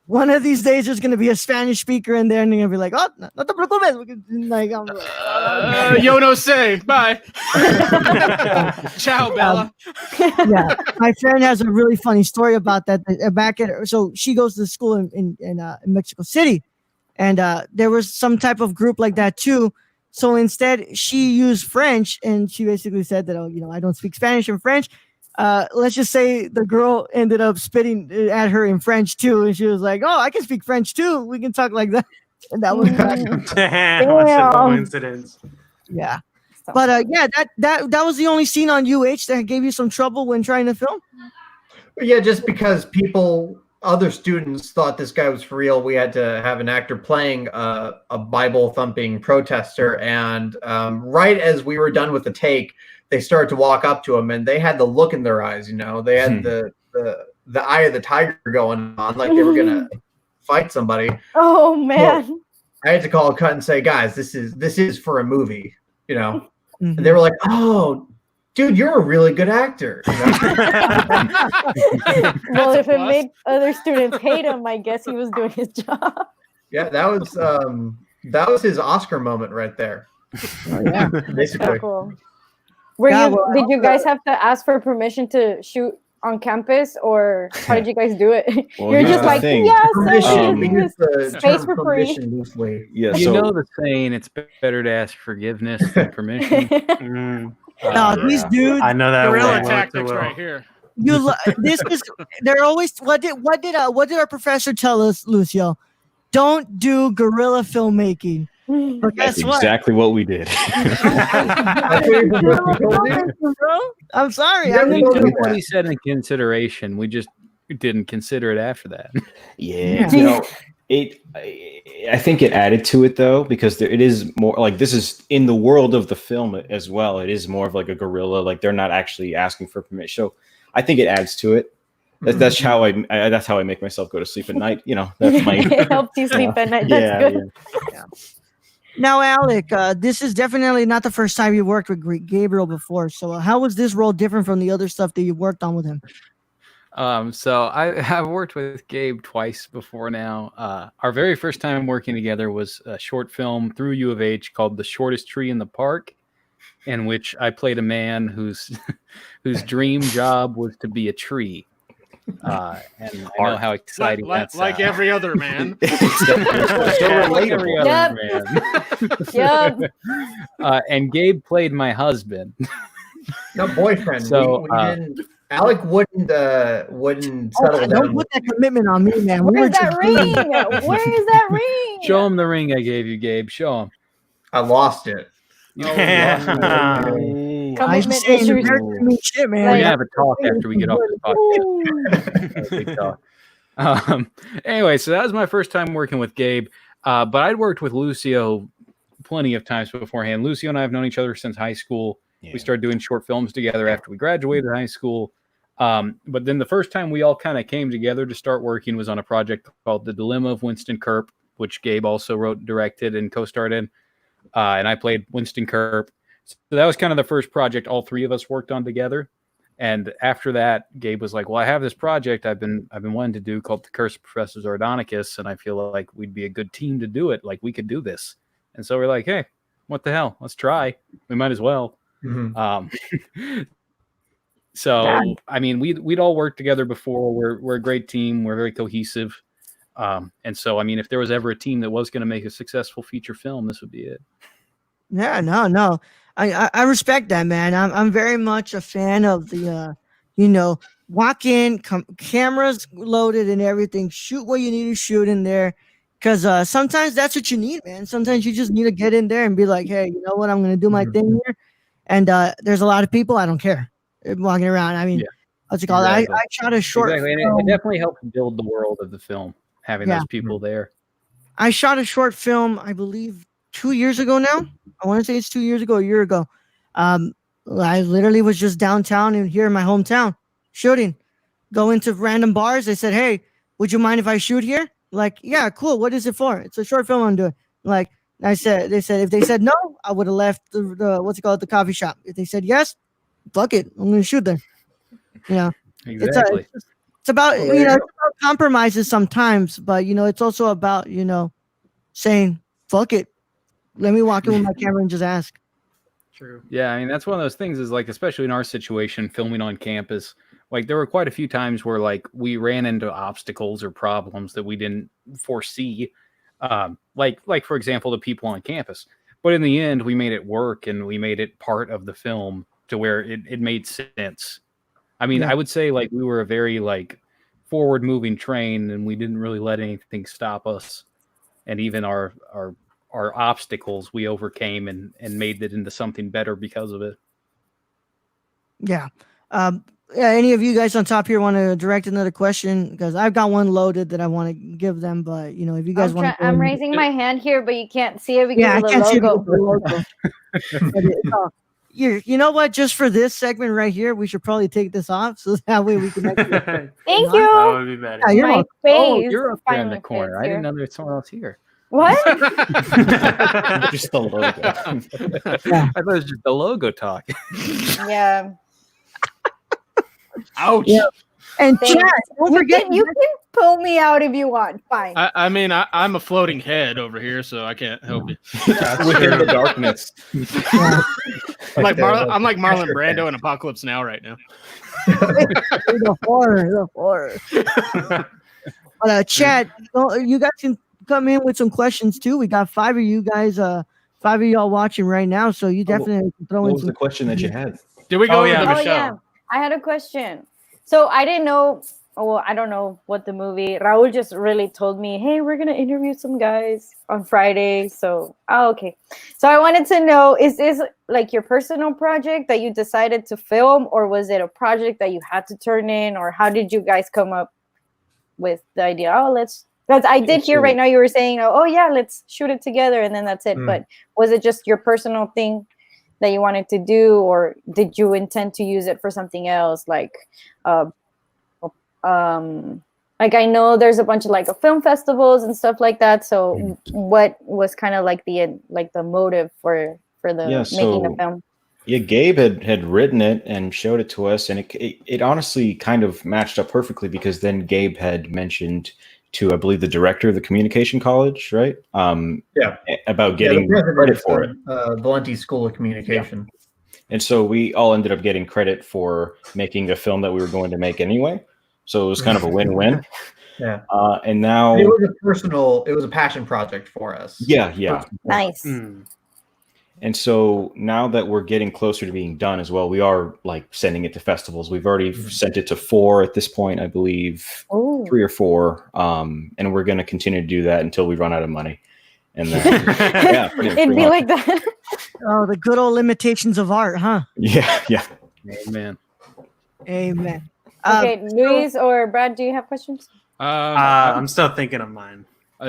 One of these days, there's gonna be a Spanish speaker in there, and they're gonna be like, "Oh, no te preocupes." Like, I'm like, Yo no say. Bye. Ciao, Bella. yeah, my friend has a really funny story about that. So she goes to school in Mexico City, and there was some type of group like that too. So instead, she used French, and she basically said that, I don't speak Spanish and French. Let's just say the girl ended up spitting at her in French too, and she was like, "Oh, I can speak French too. We can talk like that." And that was Damn, what a coincidence. yeah. So. But yeah, that was the only scene on UH that gave you some trouble when trying to film. Yeah, just because other students thought this guy was for real, we had to have an actor playing a Bible-thumping protester. And right as we were done with the take, they started to walk up to him, and they had the look in their eyes. They had the eye of the tiger going on, like they were gonna fight somebody. Oh man! So I had to call a cut and say, guys, this is for a movie. Mm-hmm. And they were like, "Oh, dude, you're a really good actor." Well, if it made other students hate him, I guess he was doing his job. Yeah, that was his Oscar moment right there. Yeah, basically. So cool. Did you guys have to ask for permission to shoot on campus, or how did you guys do it? Well, You're just like, yes, we use the space term for free. permission loosely. Yeah, You know the saying, it's better to ask forgiveness than permission. No, these dudes. I know that Guerrilla well, tactics well. right here. They're always. What did our professor tell us, Lucio? Don't do guerrilla filmmaking. But That's guess what? exactly what we did. I'm sorry. We took what he said in consideration. We just didn't consider it after that. Yeah, I think it added to it though, because it is more like this is in the world of the film as well. It is more of like a guerrilla, like they're not actually asking for permission. So I think it adds to it. That's how I make myself go to sleep at night. That's my. It helped you sleep at night. That's good. Yeah. Now, Alec, this is definitely not the first time you worked with Gabriel before. So, how was this role different from the other stuff that you worked on with him? So I've worked with Gabe twice before now. Our very first time working together was a short film through U of H called "The Shortest Tree in the Park," in which I played a man whose dream job was to be a tree. And I know how exciting that's like every other man. Yep. And Gabe played my husband. No, boyfriend. So we didn't. Alec wouldn't settle down. Don't put that commitment on me, man. Where's that ring? Where is that ring? Show him the ring I gave you, Gabe. Show him. I lost it. Commitment issues. Shit, man. We're gonna have a talk after we get off the podcast. Anyway, so that was my first time working with Gabe, but I'd worked with Lucio plenty of times beforehand. Lucio and I have known each other since high school. Yeah. We started doing short films together after we graduated high school. But then the first time we all kind of came together to start working was on a project called The Dilemma of Winston Kerp, which Gabe also wrote, directed, and co-starred in. And I played Winston Kerp. So that was kind of the first project all three of us worked on together. And after that, Gabe was like, well, I have this project I've been wanting to do called The Curse of Professor Zardonicus, and I feel like we'd be a good team to do it. Like, we could do this. And so we're like, hey, what the hell? Let's try. We might as well. Mm-hmm. So, I mean, we'd all worked together before. We're a great team. We're very cohesive. And so, I mean, if there was ever a team that was going to make a successful feature film, this would be it. Yeah, no. I respect that, man. I'm very much a fan of the, walk in, cameras loaded and everything. Shoot what you need to shoot in there. Because sometimes that's what you need, man. Sometimes you just need to get in there and be like, hey, you know what? I'm going to do my thing here. And there's a lot of people. I don't care. Walking around. I mean, what's it called? Exactly. I shot a short film. And it definitely helps build the world of the film, having those people there. I shot a short film, I believe, 2 years ago now. I want to say it's 2 years ago, a year ago. I literally was just downtown and here in my hometown shooting. Go into random bars. They said, hey, would you mind if I shoot here? Like, yeah, cool. What is it for? It's a short film I'm doing. Like, they said if they said no, I would have left the coffee shop. If they said yes, fuck it, I'm gonna shoot there. Exactly. It's about it's about compromises sometimes, but it's also about saying fuck it. Let me walk in with my camera and just ask. True. Yeah, I mean that's one of those things is like, especially in our situation, filming on campus. Like there were quite a few times where like we ran into obstacles or problems that we didn't foresee. Like for example, the people on campus. But in the end, we made it work and we made it part of the film to where it made sense. I mean, I would say like we were a very like forward moving train and we didn't really let anything stop us. And even our obstacles we overcame and made it into something better because of it. Yeah. Any of you guys on top here want to direct another question? Because I've got one loaded that I want to give them, but if you guys want to, I'm raising my hand here, but you can't see it because yeah, I of the can't see it logo. because of the logo. You know what? Just for this segment right here, we should probably take this off so that way we can. Thank That you. would be better. Yeah, you're My welcome. face. You're up there in finally the corner. fits I didn't here. know there was someone else here. What? Just the logo. I thought it was just the logo talk. Yeah. Ouch. Yeah. And Thanks. chat, don't forget. You can pull me out if you want. Fine. I mean, I'm a floating head over here, so I can't help you. Within the darkness. I'm like Marlon Brando in Apocalypse Now right now. The horror. But chat, you guys can come in with some questions too. We got 5 of you guys, 5 of y'all watching right now, so you definitely can throw What in was some the question that you had? Did we go over Oh Michelle? yeah, I had a question. So I didn't know. Well, I don't know what the movie. Raul just really told me, "Hey, we're gonna interview some guys on Friday." So, okay. So I wanted to know: is this like your personal project that you decided to film, or was it a project that you had to turn in, or how did you guys come up with the idea? Oh, let's. Because I did hear right now you were saying, "Oh yeah, let's shoot it together," and then that's it. But was it just your personal thing that you wanted to do, or did you intend to use it for something else, like I know there's a bunch of like film festivals and stuff like that, so what was kind of like the motive for the making the film? Yeah, Gabe had written it and showed it to us, and it honestly kind of matched up perfectly, because then Gabe had mentioned to, I believe, the director of the communication college, right? About getting credit for it. Valenti School of Communication. Yeah. And so we all ended up getting credit for making a film that we were going to make anyway. So it was kind of a win-win. Yeah. And now it was a passion project for us. Yeah. Nice. And so now that we're getting closer to being done as well, we are like sending it to festivals. We've already sent it to 4 at this point, I believe. 3 or 4. And we're going to continue to do that until we run out of money. And then, it'd be like that. Oh, the good old limitations of art, huh? Yeah. Amen. Okay, Luis or Brad, do you have questions? I'm still thinking of mine.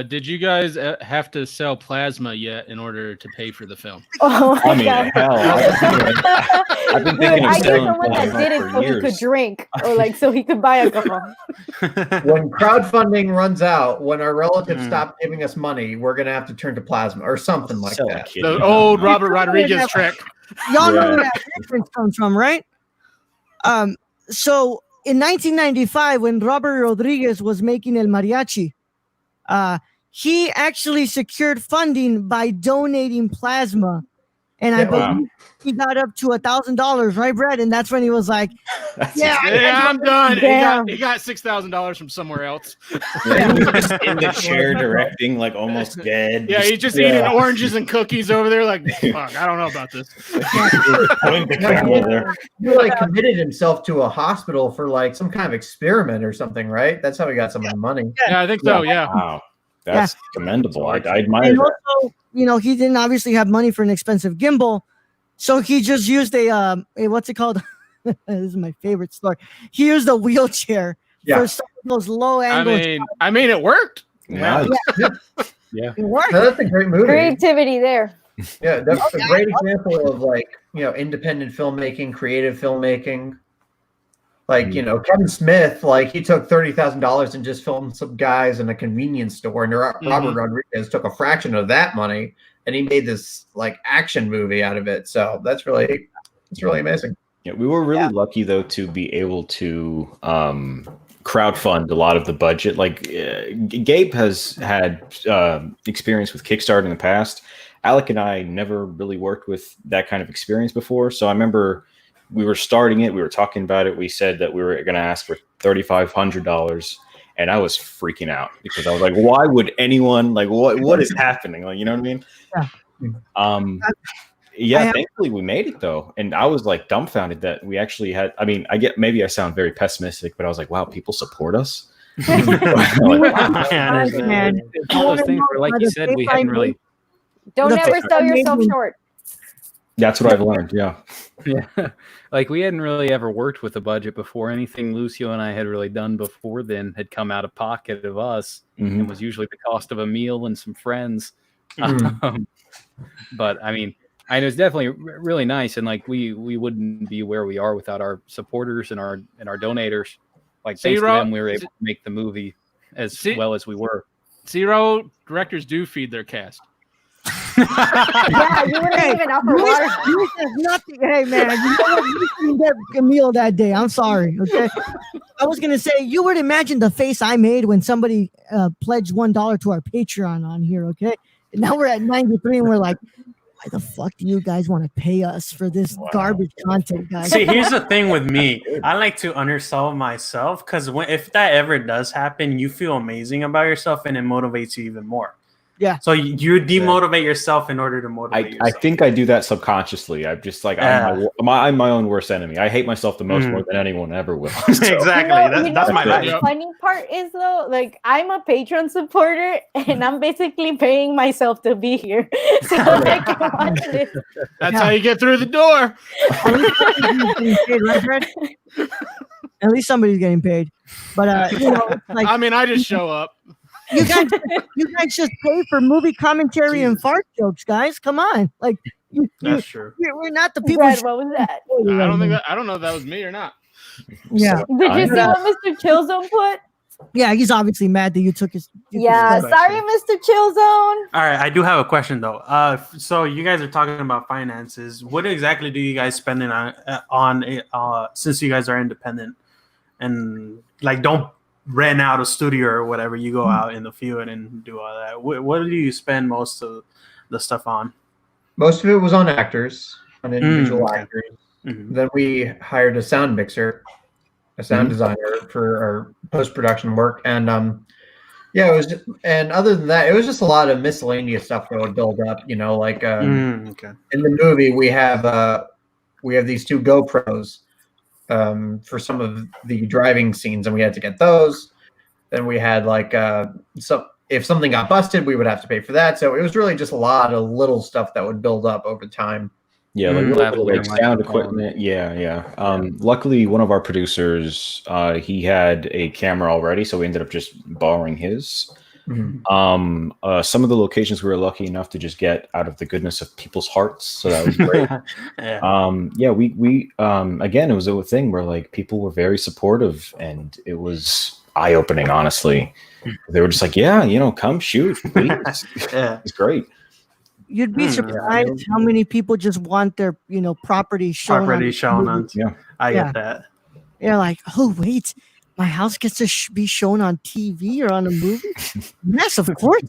Did you guys have to sell plasma yet in order to pay for the film? Oh, I mean, hell, I've been thinking of selling someone that did it for so years. he could drink, or like so he could buy alcohol. When crowdfunding runs out, when our relatives stop giving us money, we're gonna have to turn to plasma or something like that. The old Robert Rodriguez trick. Y'all know where that reference comes from, right? So in 1995, when Robert Rodriguez was making El Mariachi, he actually secured funding by donating plasma, and I believe he got up to $1,000, right, Brad? And that's when he was like, I'm done. Damn. He got $6,000 from somewhere else. Just in the chair directing, like almost dead. Yeah, he's just eating oranges and cookies over there. Like, fuck, I don't know about this. He like committed himself to a hospital for like some kind of experiment or something, right? That's how he got some of the money. Yeah, I think so. Yeah. Wow. That's commendable. I admire and that. also, he didn't obviously have money for an expensive gimbal, so he just used a what's it called? This is my favorite story. He used a wheelchair for some of those low angles. I mean, it worked. Nice. Yeah. It worked. No, that's a great movie. Creativity there. Yeah, that's a great example of like, independent filmmaking, creative filmmaking. Like, Kevin Smith, like he took $30,000 and just filmed some guys in a convenience store, and Robert Rodriguez took a fraction of that money and he made this like action movie out of it. So it's really amazing. Yeah, we were really lucky though to be able to crowdfund a lot of the budget. Like Gabe has had experience with Kickstarter in the past. Alec and I never really worked with that kind of experience before. So I remember we were starting it. We were talking about it. We said that we were going to ask for $3,500, and I was freaking out because I was like, "Why would anyone like what is happening?" Like, you know what I mean? Yeah. Thankfully, we made it though, and I was like dumbfounded that we actually had. I mean, maybe I sound very pessimistic, but I was like, "Wow, people support us." It's all those things where, like you said, we hadn't really. Don't The ever face sell I made yourself when- short. That's what I've learned. Yeah. Yeah. Like we hadn't really ever worked with a budget before. Anything Lucio and I had really done before then had come out of pocket of us and was usually the cost of a meal and some friends. But I mean, I know it's definitely really nice, and like we wouldn't be where we are without our supporters and our donators. Like thanks to them, we were able to make the movie as well as we were. Zero directors do feed their cast. Yeah, you wouldn't even offer water. Hey man, you know what? You didn't get a meal that day. I'm sorry. Okay, I was gonna say you would imagine the face I made when somebody pledged $1 to our Patreon on here. Okay, and now we're at 93, and we're like, why the fuck do you guys want to pay us for this garbage content, guys? See, here's the thing with me. I like to undersell myself because if that ever does happen, you feel amazing about yourself, and it motivates you even more. Yeah. So you demotivate yourself in order to motivate I yourself. think I do that subconsciously. I'm just like I'm my own worst enemy. I hate myself the most more than anyone ever will. So. Exactly. That's my life. The funny part is though, like I'm a Patreon supporter and I'm basically paying myself to be here. So I can watch this. That's how you get through the door. At least somebody's getting paid. But you know, like I mean, I just show up. you guys just pay for movie commentary and fart jokes, guys. Come on, like that's true. We're not the people. Brad, what was that? I don't know if that was me or not. Yeah. Did you see what Mr. Chillzone put? Yeah, he's obviously mad that you took his. Yeah, sorry, Mr. Chillzone. All right, I do have a question though. So you guys are talking about finances. What exactly do you guys spend on since you guys are independent and like don't rent out a studio or whatever? You go out in the field and do all that. What do you spend most of the stuff on? Most of it was on actors, on individual actors. Mm-hmm. Then we hired a sound mixer, a sound designer for our post-production work, and yeah, it was just, and other than that, it was just a lot of miscellaneous stuff that would build up. You know, like in the movie we have these 2 GoPros for some of the driving scenes, and we had to get those. Then we had like if something got busted, we would have to pay for that. So it was really just a lot of little stuff that would build up over time. Yeah, like sound equipment. Yeah. Luckily, one of our producers, he had a camera already, so we ended up just borrowing his. Mm-hmm. Some of the locations we were lucky enough to just get out of the goodness of people's hearts, so that was great. We again, it was a thing where like people were very supportive, and it was eye-opening. Honestly, they were just like, "Yeah, you know, come shoot, please." It's great. You'd be surprised how many people just want their, you know, property shown on. Yeah, I get that. You're like, oh wait, my house gets to be shown on TV or on a movie? Yes, of course.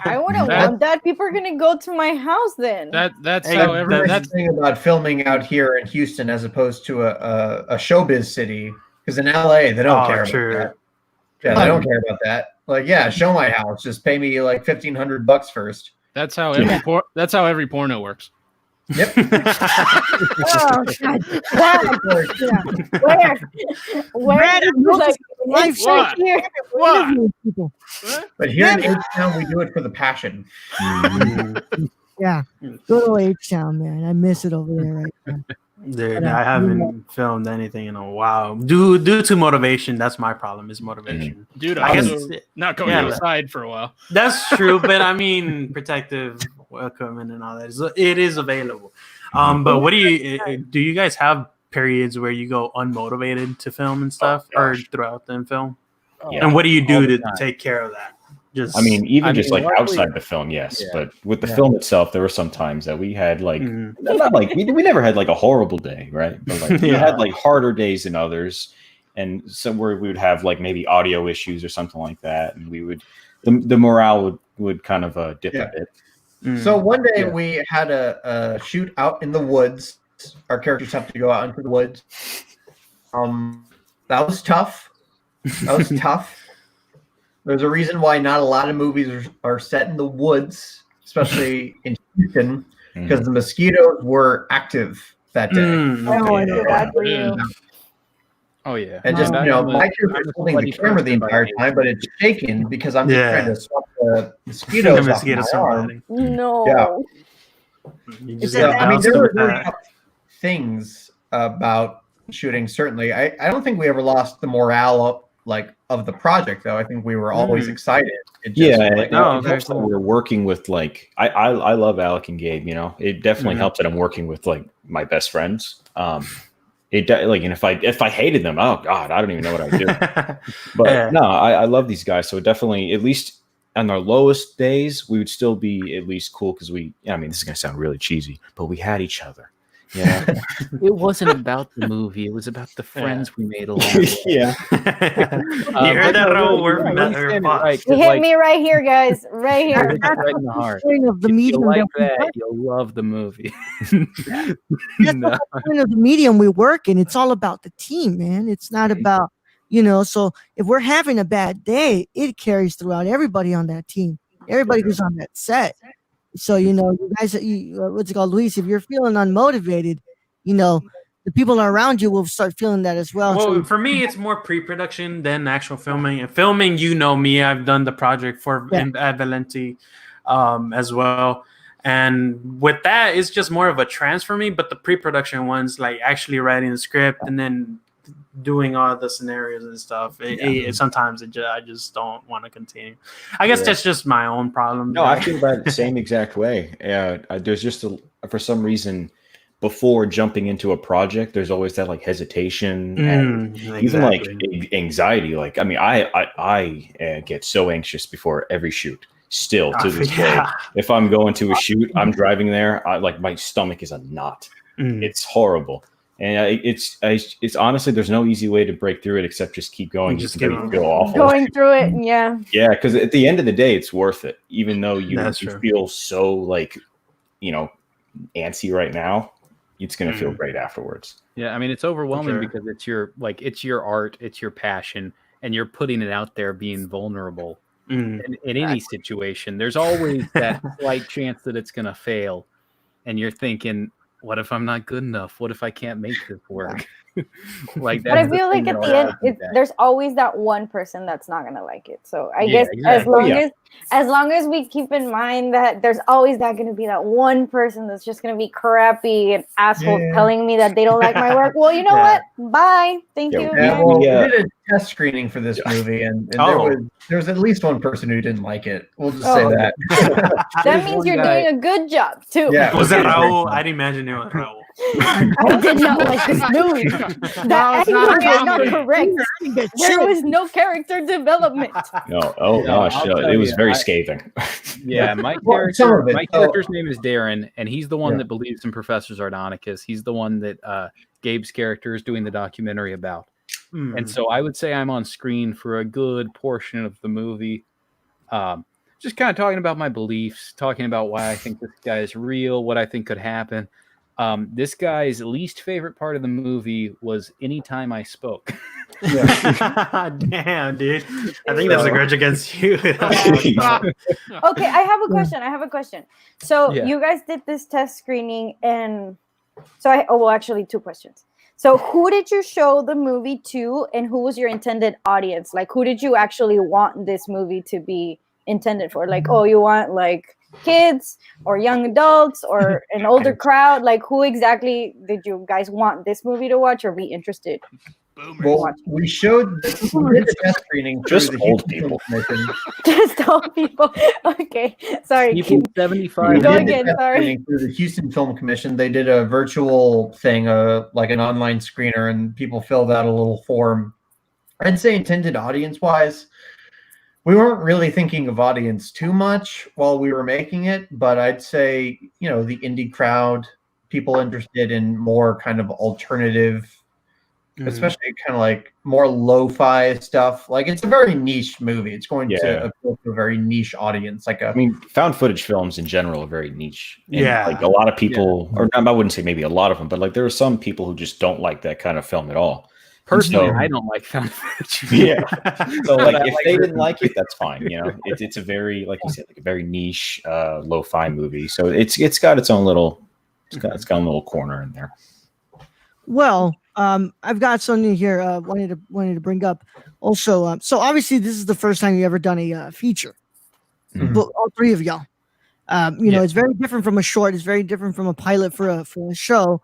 I wouldn't want that. People are gonna go to my house then. That's how that's the thing about filming out here in Houston as opposed to a showbiz city. Because in LA, they don't care about that. Yeah, they don't care about that. Like, yeah, show my house. Just pay me like $1,500 first. That's how every porno works. Yep. Oh, God. Where? Like, here. But here in H-Town, we do it for the passion. Yeah. Good old H-Town, man. I miss it over there right now. Dude, I haven't filmed anything in a while. Due to motivation, that's my problem. Is motivation. Dude, I guess not going outside for a while. That's true, but I mean, protective equipment and all that. It is available. But what do you guys have periods where you go unmotivated to film and stuff, or throughout the film? And what do you do to take care of that? Like outside the film, yes. Yeah. But with the film itself, there were some times that we had like not like we never had like a horrible day, right? But like we had like harder days than others, and somewhere we would have like maybe audio issues or something like that, and we would the morale would kind of dip a bit. So one day we had a shoot out in the woods. Our characters have to go out into the woods. That was tough. There's a reason why not a lot of movies are set in the woods, especially in Houston, because the mosquitoes were active that day. I know that for you. Oh yeah. And just, I'm you know, a- my I'm character's a holding the sweaty camera the person by entire nature. time, but it's shaking because I'm just Yeah. trying to swap the mosquitoes The off my mosquitoes from arm. biting. No. Yeah. You It's just a So, gotta I mean, douse there them were with really that. tough things about shooting. Certainly, I don't think we ever lost the morale of the project, though. I think we were always excited. It just, Yeah, like, No, it very helps that cool. we're working with like I love Alec and Gabe. You know, it definitely helps that I'm working with like my best friends. Like, and if I hated them, oh god, I don't even know what I'd do. But Yeah. no, I love these guys. So it definitely, at least on our lowest days, we would still be at least cool because I mean, this is gonna sound really cheesy, but we had each other. Yeah, It wasn't about the movie. It was about the friends we made along the way. yeah. You heard that, Raul? We're boss. You hit me right here, guys. Right here. right in the heart. Point of the If you medium like that we that, work. you'll love the movie. That's No. the whole point of the medium we work in. It's all about the team, man. It's not about, so if we're having a bad day, it carries throughout everybody on that team, everybody who's on that set. So, you guys, what's it called, Luis? If you're feeling unmotivated, the people around you will start feeling that as well. Well, So for me, it's more pre-production than actual filming. And filming, me, I've done the project for at Valenti as well. And with that, it's just more of a trance for me. But the pre-production ones, like actually writing the script and then doing all the scenarios and stuff, sometimes I just don't want to continue. I guess that's just my own problem. No, I feel about it the same exact way. There's just for some reason, before jumping into a project, there's always that like hesitation and even like anxiety. Like, I mean, I get so anxious before every shoot. Still to this day, if I'm going to a shoot, I'm driving there, my stomach is a knot. It's horrible. And it's honestly, there's no easy way to break through it except just keep going. Just keep feel awful. Going through it, yeah. Yeah, because at the end of the day, it's worth it. Even though you true. feel so like, antsy right now, it's gonna feel great afterwards. Yeah, I mean, it's overwhelming Sure. because it's your art, it's your passion, and you're putting it out there, being vulnerable. In any situation, there's always that slight chance that it's gonna fail, and you're thinking, what if I'm not good enough? What if I can't make this work? Like that. But I feel like at the end, there's always that one person that's not gonna like it. So I guess exactly. as long as we keep in mind that there's always gonna be that one person that's just gonna be crappy and assholes telling me that they don't like my work. Well, you know what? Bye. Thank you. Yeah, well, we did a test screening for this movie, and there was at least one person who didn't like it. We'll just say that. That means you're doing a good job too. Yeah. Was that Raul? I'd imagine it was Raul. I did not like this movie. That angle was not correct. There was no character development. No, oh gosh, it was very scathing. Yeah, my character's name is Darren, and he's the one that believes in Professor Zardonicus. He's the one that Gabe's character is doing the documentary about. And so I would say I'm on screen for a good portion of the movie. Just kind of talking about my beliefs, talking about why I think this guy is real, what I think could happen. This guy's least favorite part of the movie was anytime I spoke. Damn, dude. I think that's a grudge against you. Okay, I have a question. So you guys did this test screening, and so actually 2 questions. So who did you show the movie to, and who was your intended audience? Like, who did you actually want this movie to be intended for? Like, you want like kids or young adults or an older crowd? Like, who exactly did you guys want this movie to watch or be interested? Well, we did the test screening. Just old people. Just old people. Okay, sorry. People 75. Go again. Sorry. Through the Houston Film Commission, they did a virtual thing, like an online screener, and people filled out a little form. I'd say intended audience-wise, we weren't really thinking of audience too much while we were making it, but I'd say, the indie crowd, people interested in more kind of alternative, especially kind of like more lo-fi stuff. Like, it's a very niche movie. It's going to appeal to a very niche audience. I mean, found footage films in general are very niche. And yeah. Like a lot of people, or I wouldn't say maybe a lot of them, but like there are some people who just don't like that kind of film at all. Personally, I don't like found footage. Yeah. So like if they didn't like it, that's fine. It's a very, like you said, like a very niche lo-fi movie. So it's got its own little, it's got a little corner in there. Well, I've got something here. Wanted to bring up also. So obviously, this is the first time you ever done a feature. But all three of y'all. It's very different from a short. It's very different from a pilot for a show.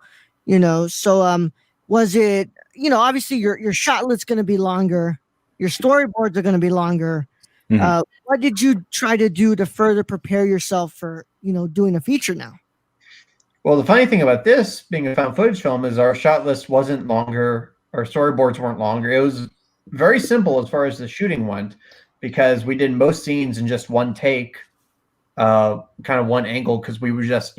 So was it? Obviously your shot list's going to be longer. Your storyboards are going to be longer. What did you try to do to further prepare yourself for doing a feature now? Well, the funny thing about this being a found footage film is our shot list wasn't longer, our storyboards weren't longer. It was very simple as far as the shooting went, because we did most scenes in just one take, kind of one angle, because we were just,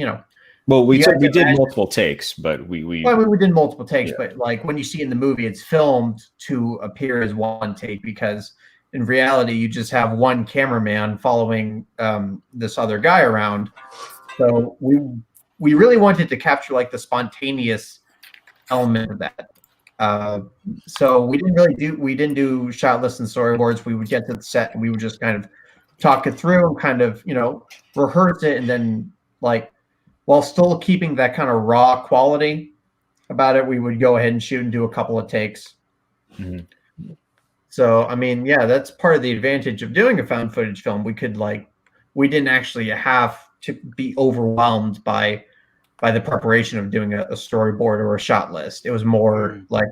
Well, we did multiple takes, but we did multiple takes, but like when you see in the movie, it's filmed to appear as one take, because in reality, you just have one cameraman following this other guy around. So we really wanted to capture like the spontaneous element of that. So we didn't do shot lists and storyboards. We would get to the set and we would just kind of talk it through and kind of, rehearse it. And then like, while still keeping that kind of raw quality about it, we would go ahead and shoot and do a couple of takes. So, I mean, yeah, that's part of the advantage of doing a found footage film. We didn't actually have to be overwhelmed by the preparation of doing a storyboard or a shot list. It was more like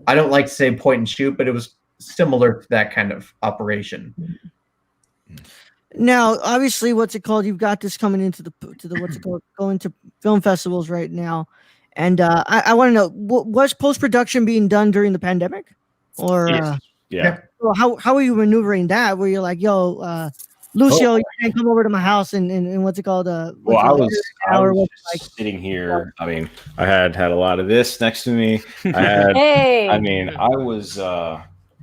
I don't like to say point and shoot, but it was similar to that kind of operation. Now, obviously, what's it called? You've got this coming into the what's it called? Going to film festivals right now, and I want to know, was post production being done during the pandemic, or yeah? So how are you maneuvering that? Where you're like, yo, Lucio, you can't come over to my house and what's it called? I was sitting here. I mean, I had a lot of this next to me. I had. I mean, I was.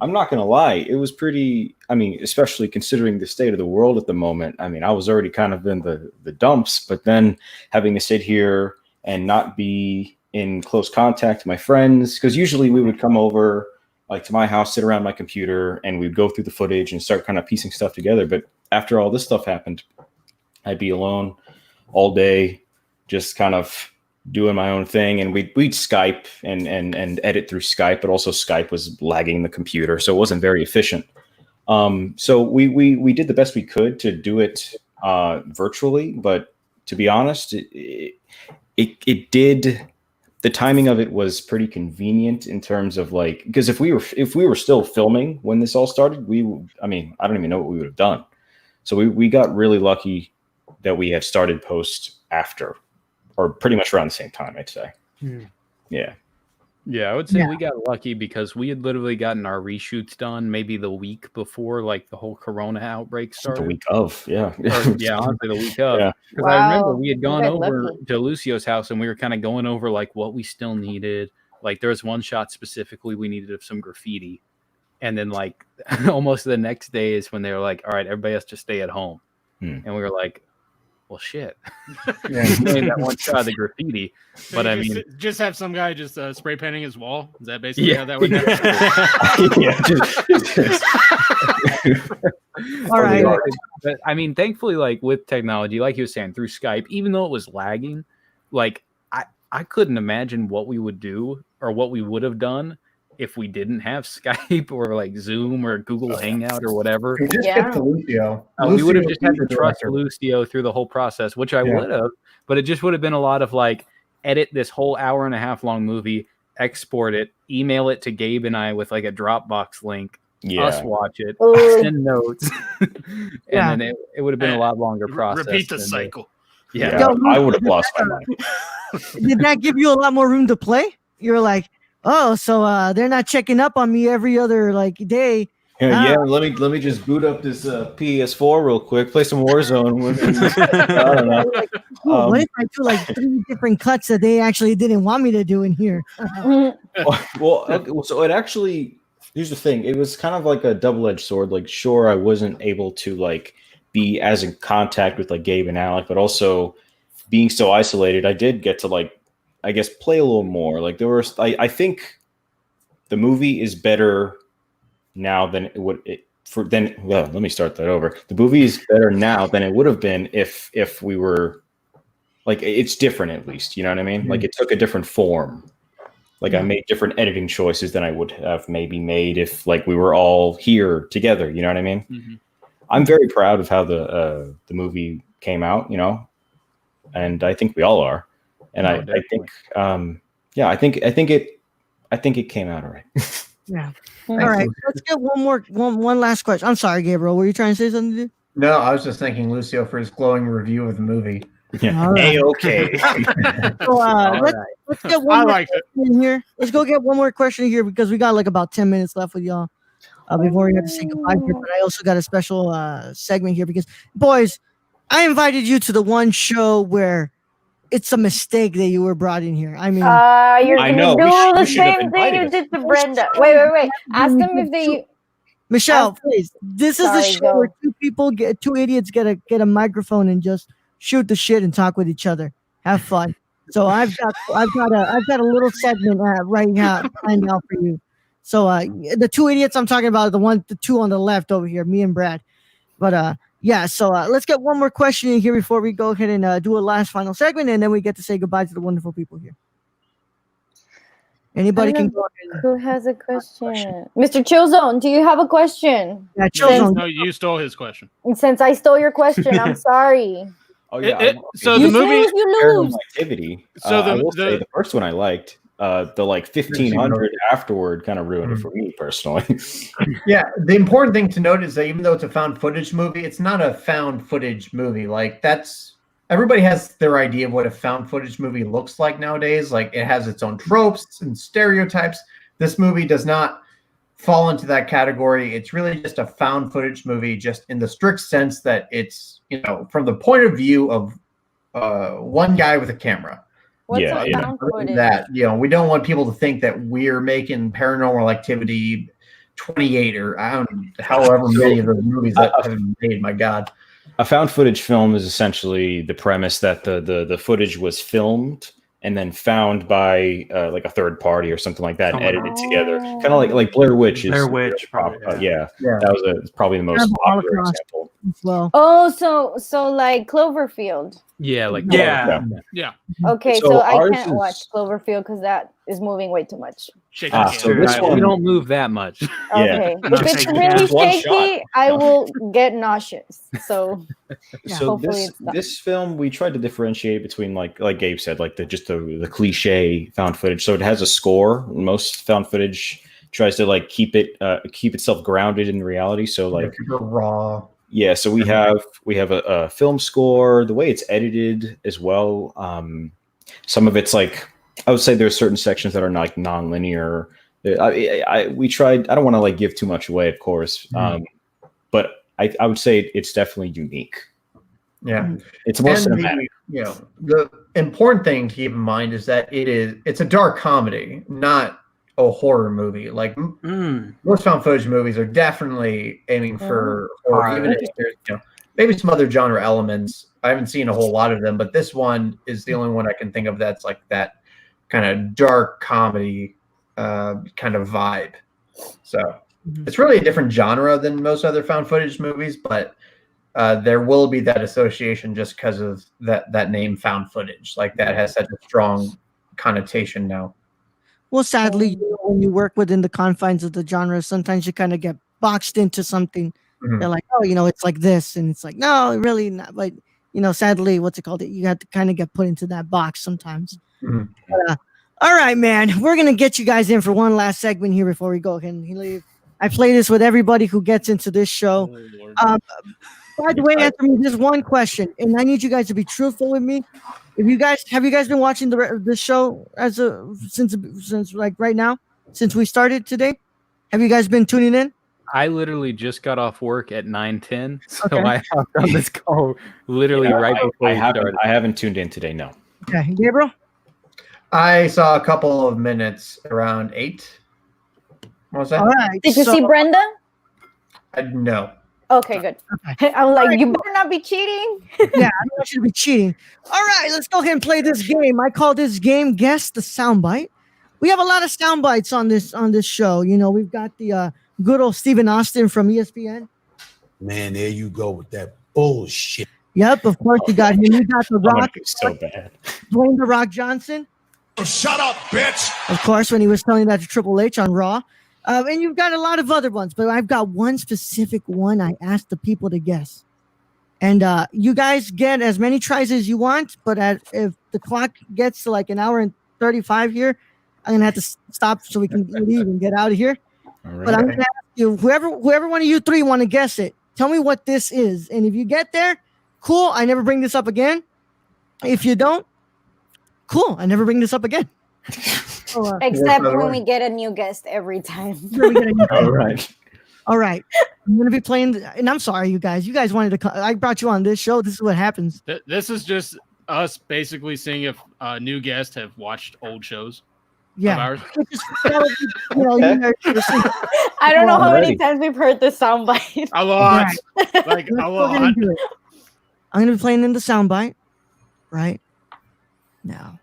I'm not gonna lie. It was pretty. I mean, especially considering the state of the world at the moment. I mean, I was already kind of in the dumps, but then having to sit here and not be in close contact with my friends, because usually we would come over like to my house, sit around my computer, and we'd go through the footage and start kind of piecing stuff together. But after all this stuff happened, I'd be alone all day, just kind of doing my own thing, and we'd Skype and edit through Skype, but also Skype was lagging the computer, so it wasn't very efficient. So we did the best we could to do it virtually, but to be honest, it did. The timing of it was pretty convenient in terms of like, because if we were still filming when this all started, I don't even know what we would have done. So we got really lucky that we had started post after, or pretty much around the same time, I'd say. Yeah, I would say we got lucky because we had literally gotten our reshoots done maybe the week before like the whole Corona outbreak started. The week of, yeah. Honestly, the week of. Yeah. Because I remember we had gone over to Lucio's house and we were kind of going over like what we still needed. Like there was one shot specifically we needed of some graffiti. And then like almost the next day is when they were like, all right, everybody has to stay at home. And we were like, well, shit. That one shot of the graffiti, but I mean, just have some guy just spray painting his wall. Is that basically how that would go? All right. But I mean, thankfully, like with technology, like you were saying, through Skype, even though it was lagging, like I couldn't imagine what we would do or what we would have done if we didn't have Skype or like Zoom or Google Hangout or whatever. We just get to Lucio. We would have just had to trust Lucio through the whole process, which I would have, but it just would have been a lot of like edit this whole hour and a half long movie, export it, email it to Gabe and I with like a Dropbox link, us watch it, send notes, and then it would have been a lot longer process. Repeat the cycle. I would have lost my mind. Did that give you a lot more room to play? You're like, oh, so they're not checking up on me every other like day. Let me just boot up this PS4 real quick, play some Warzone. I don't know. Like, what if I do like 3 different cuts that they actually didn't want me to do in here? So it actually, here's the thing. It was kind of like a double-edged sword. Like, sure, I wasn't able to like be as in contact with like Gabe and Alec, but also being so isolated, I did get to like, I guess, play a little more. Like there was, I think the movie is better now than it would let me start that over. The movie is better now than it would have been if we were like, it's different at least, you know what I mean? Like it took a different form. Like I made different editing choices than I would have maybe made if like we were all here together. You know what I mean? Mm-hmm. I'm very proud of how the movie came out. You know, and I think we all are. And I think, I think it came out all right. Yeah. All right. Let's get one last question. I'm sorry, Gabriel. Were you trying to say something? Dude? No, I was just thanking Lucio for his glowing review of the movie. Yeah. All right. Okay. So, let's get one more question in here. Let's go get one more question here because we got like about 10 minutes left with y'all before we have to say goodbye here. But I also got a special segment here because, boys, I invited you to the one show where it's a mistake that you were brought in here. I mean, you're gonna do the same thing you did to Brenda. Wait. Ask them if they. Michelle, please. This is the show where two idiots get a microphone and just shoot the shit and talk with each other. Have fun. So I've got a little segment right now planned out for you. So the two idiots I'm talking about are the two on the left over here, me and Brad. But yeah, so let's get one more question in here before we go ahead and do a last final segment, and then we get to say goodbye to the wonderful people here. Anybody can go ahead. Who has a question? Mr. Chillzone, do you have a question? Yeah, Chillzone. No, you stole his question. Since I stole your question, I'm sorry. Oh yeah. So the movie you lose. Activity. So I will say the first one I liked. The like 1500 afterward kind of ruined it for me personally. Yeah, the important thing to note is that even though it's a found footage movie, it's not a found footage movie. Like everybody has their idea of what a found footage movie looks like nowadays. Like it has its own tropes and stereotypes. This movie does not fall into that category. It's really just a found footage movie, just in the strict sense that it's, from the point of view of one guy with a camera. What's a found footage? That, we don't want people to think that we're making Paranormal Activity 28 or however many of those movies that have been made. My God. A found footage film is essentially the premise that the footage was filmed and then found by like a third party or something like that and edited together. Kind of like Blair Witch. Blair Witch. Yeah. That was probably the most popular example. Well. Oh, so like Cloverfield. Yeah, like yeah. Okay, so I can't watch Cloverfield because that is moving way too much. So this one, we don't move that much. Okay, if it's really shaky, I will get nauseous. So this film, we tried to differentiate between like Gabe said, like the cliche found footage. So it has a score. Most found footage tries to like keep itself grounded in reality. So like raw. Yeah, so we have a film score, the way it's edited as well. Some of it's like, I would say there's certain sections that are like non-linear. We tried. I don't want to like give too much away, of course, but I would say it's definitely unique. Yeah, it's more cinematic. The important thing to keep in mind is that it's a dark comedy, not a horror movie. Like most found footage movies are definitely aiming for horror, even if there's maybe some other genre elements. I haven't seen a whole lot of them, but this one is the only one I can think of that's like that kind of dark comedy kind of vibe. So it's really a different genre than most other found footage movies, but there will be that association just because of that name, found footage. Like that has such a strong connotation now. Well, sadly, when you work within the confines of the genre, sometimes you kind of get boxed into something. They're like, oh, it's like this. And it's like, no, really not. But, sadly, what's it called? You have to kind of get put into that box sometimes. But, all right, man. We're going to get you guys in for one last segment here before we go ahead and leave. I play this with everybody who gets into this show. By the way, answer me just one question, and I need you guys to be truthful with me. Have you guys been watching this show since like right now, since we started today? Have you guys been tuning in? I literally just got off work at 9:10, so I hopped on this call literally right before we started. I haven't tuned in today. No. Okay, Gabriel. I saw a couple of minutes around 8. What was that? All right. Did you see Brenda? No. Okay, good. Okay. I'm like, you better not be cheating. Yeah, I don't want you to be cheating. All right, let's go ahead and play this game. I call this game Guess the Soundbite. We have a lot of sound bites on this show. We've got the good old Stephen Austin from ESPN. Man, there you go with that bullshit. Yep, of course you got him. You got The Rock. So bad. Dwayne The Rock Johnson. Shut up, bitch. Of course, when he was telling that to Triple H on Raw. And you've got a lot of other ones, but I've got one specific one I asked the people to guess. And you guys get as many tries as you want, but if the clock gets to like an hour and 35 here, I'm going to have to stop so we can leave and get out of here. All But I'm right. going to ask you, whoever one of you three want to guess it, tell me what this is. And if you get there, cool, I never bring this up again. If you don't, cool, I never bring this up again. Except when we get a new guest every time. All right. All right. I'm going to be playing, and I'm sorry, you guys. You guys wanted to come. I brought you on this show. This is what happens. This is just us basically seeing if new guests have watched old shows. Yeah. Of ours. I don't know how many Already. times we've heard the soundbite. A lot. Right. Like a We're lot. gonna do it. I'm going to be playing in the soundbite right now.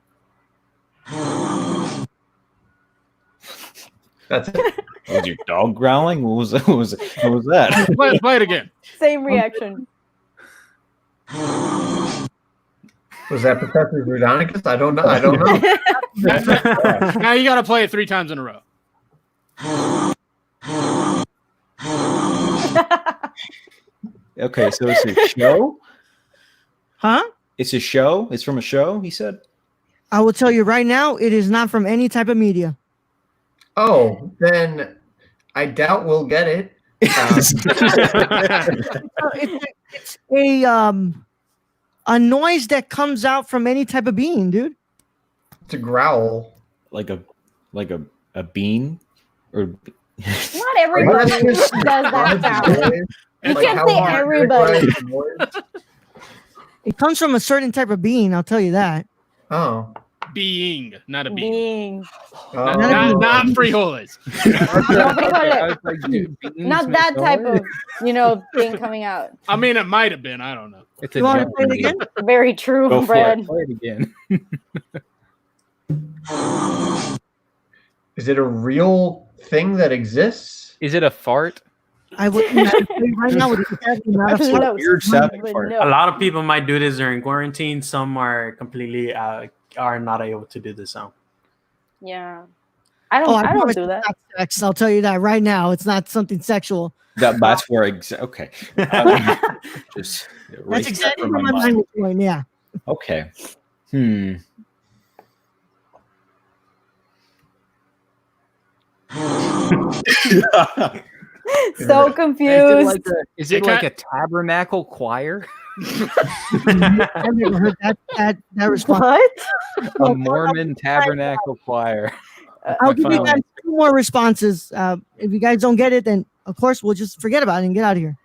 That's it. Was your dog growling? What was that? What was that? Play it again. Same reaction. Was that Professor Zardonicus? I don't know. I don't know. Now you got to play it 3 times in a row. Okay, so it's a show. Huh? It's a show. It's from a show. He said. I will tell you right now, it is not from any type of media. Oh, then I doubt we'll get it. It's a noise that comes out from any type of being, dude. It's a growl. Like a bean or Not everybody does that sound. You Like can't how say hard Rick everybody. Rice was. It comes from a certain type of being, I'll tell you that. Oh. Being, not a being. Being. Not frijoles. Not that type of, thing coming out. I mean, it might have been. I don't know. It's You want to play it again? Very true, Go for Brad. Play it again. Is it a real thing that exists? Is it a fart? I wouldn't right now. It's exactly not a Who fart. knows? weird sounding But fart. no. A lot of people might do this during quarantine. Some are completely are not able to do the sound. Yeah. I don't promise do it's that. not sex. I'll tell you that right now. It's not something sexual. That's where okay. Just erase That's that exactly from where my my mind was going. Yeah. Okay. So confused. Is it like a tabernacle choir? I've never heard that response. What? A Mormon tabernacle choir. I'll give you guys 2 more responses. If you guys don't get it, then of course we'll just forget about it and get out of here.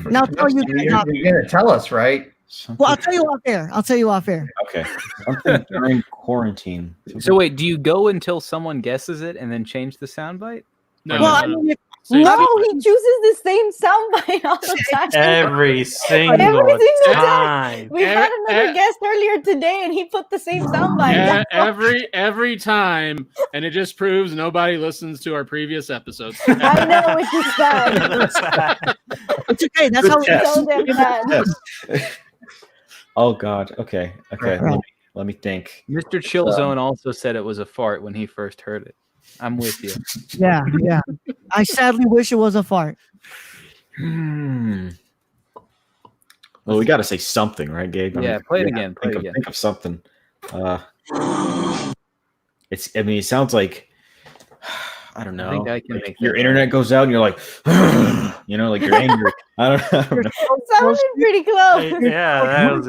And I'll tell you. You're going to tell us, right? Well, I'll tell you off air. I'll tell you off air. Okay. Something during quarantine. So wait, do you go until someone guesses it and then change the soundbite? No, Well, I no, no. mean, No, he chooses the same soundbite all the time. Every single time. We had another guest earlier today, and he put the same soundbite. Yeah, every time, and it just proves nobody listens to our previous episodes. I know, which is sad. it's okay. That's how Yes. So damn bad. Yes. Oh God. Okay. Right. Let me think. Mr. Chillzone also said it was a fart when he first heard it. I'm with you. Yeah. I sadly wish it was a fart. Well, we got to say something, right, Gabe? Yeah, play it again. Play it again. Think of something. It sounds like I don't know. I think I can like make your that internet goes out and you're like, like you're angry. I don't know. Sounded pretty close. Yeah, that was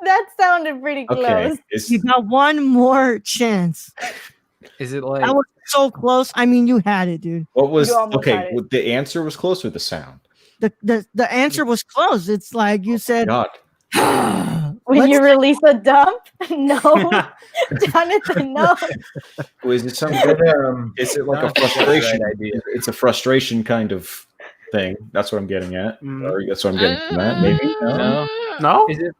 That sounded pretty close. Okay. You got one more chance. Is it like That was so close. I mean, you had it, dude. What was You almost had okay? it. Well, the answer was close with the sound. The answer was close. It's like you said. God. When you release a dump? No. Jonathan, no. Is it something? Is it like a frustration idea? It's a frustration kind of thing. That's what I'm getting at. Or that's what I'm getting from that. Maybe no. Is it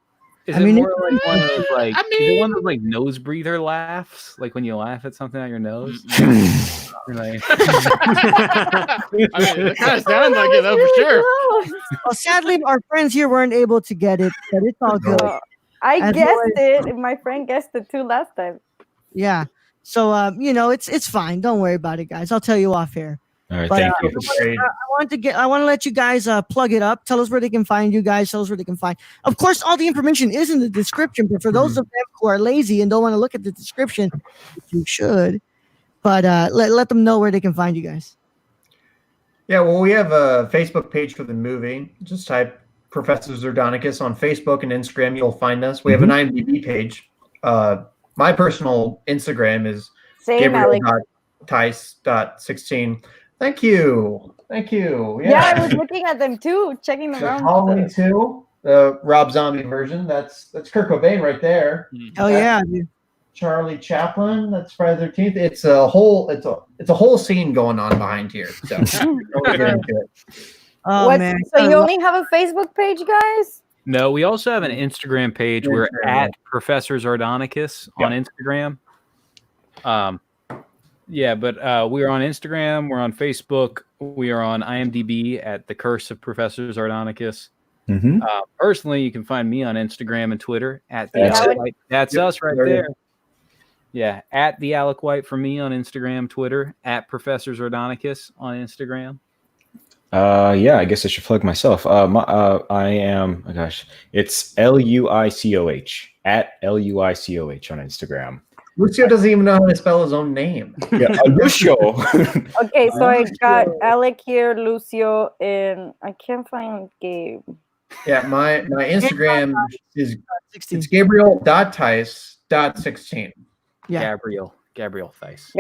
I mean, more like one of those is it one of those like nose breather laughs? Like when you laugh at something out your nose? You're like, I mean, it kind of sounds like it though, for sure. Well, sadly, our friends here weren't able to get it, but it's all good. I As guessed always- it, and my friend guessed it too last time. Yeah. So it's fine. Don't worry about it, guys. I'll tell you off here. All right, But, thank you. I want to let you guys plug it up. Tell us where they can find you guys. Tell us where they can find. Of course, all the information is in the description. But for those of them who are lazy and don't want to look at the description, you should. But let them know where they can find you guys. Yeah, well, we have a Facebook page for the movie. Just type Professor Zardonicus on Facebook and Instagram. You'll find us. We have an IMDb page. My personal Instagram is Gabriel.Tice.16. Thank you. Yeah, I was looking at them too, checking them out. Halloween 2, the Rob Zombie version. That's Kurt Cobain right there. Oh yeah, dude. Charlie Chaplin. That's Friday the 13th. It's a whole scene going on behind here. So we'll get into it. Oh man. So you only have a Facebook page, guys? No, we also have an Instagram page. We're at Professor Zardonicus on Instagram. Yeah, but we are on Instagram. We're on Facebook. We are on IMDb at The Curse of Professor Zardonicus. Personally, you can find me on Instagram and Twitter at the Alec White. That's us right there. Yeah, at the Alec White for me on Instagram, Twitter, at Professor Zardonicus on Instagram. Yeah, I guess I should plug myself. I am, it's LUICOH at LUICOH on Instagram. Lucio doesn't even know how to spell his own name. Yeah, Lucio. Okay, so I got Alec here, Lucio, and I can't find Gabe. Yeah, my Instagram is it's Gabriel.Tice.16. Yeah. Gabriel Thice.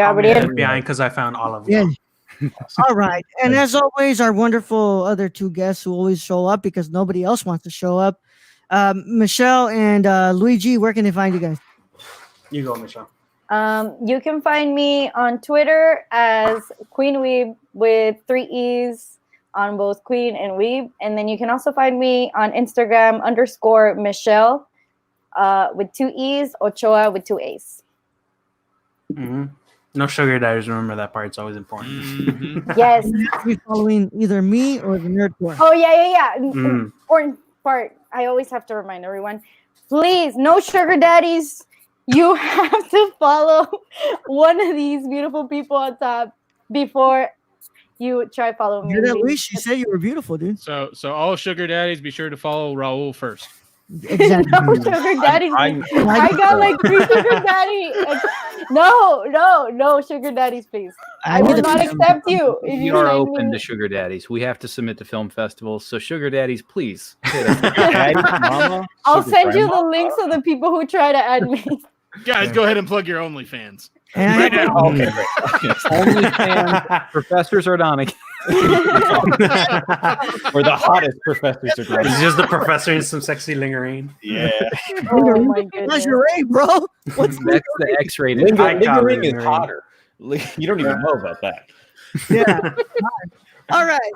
behind because I found all of them. All right. And as always, our wonderful other two guests who always show up because nobody else wants to show up. Michelle and Luigi, where can they find you guys? You go, Michelle. You can find me on Twitter as Queen Weeb with 3 E's on both Queen and Weeb. And then you can also find me on Instagram _Michelle with 2 E's, Ochoa with 2 A's. No sugar daddies. Remember that part. It's always important. Yes. You have to be following either me or the Nerdcore. Oh, yeah. Important part. I always have to remind everyone. Please, no sugar daddies. You have to follow one of these beautiful people on top before you try following me. At least she said you were beautiful, dude. So all sugar daddies, be sure to follow Raul first. Exactly. No sugar daddies. I got like 3 sugar daddy. No sugar daddies, please. I will not accept you. We are open to sugar daddies. We have to submit to film festivals, so sugar daddies, please. Mama, I'll send you the links of the people who try to add me. Guys, go ahead and plug your OnlyFans. Right now. Okay, great. OnlyFans, Professor Zardonicus. We're the hottest professors. He's just the professor in some sexy lingerine. Yeah. Oh my goodness. Lingerie, bro. That's the X-rated. Lingerine is hotter. You don't even know about that. Yeah. All right.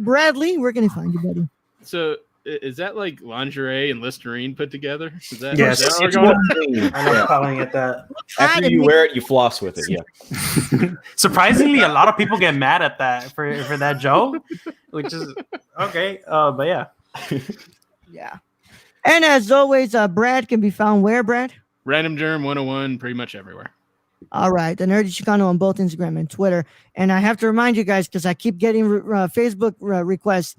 Bradley, where can I find you, buddy? So is that like lingerie and Listerine put together? Is that, yes, is that it's one thing. I like calling it that. After you wear it, you floss with it. Yeah. Surprisingly, a lot of people get mad at that for that joke, which is okay. But yeah. Yeah. And as always, Brad can be found where, Brad? Random Germ 101, pretty much everywhere. All right, the Nerdy Chicano on both Instagram and Twitter. And I have to remind you guys, because I keep getting Facebook requests.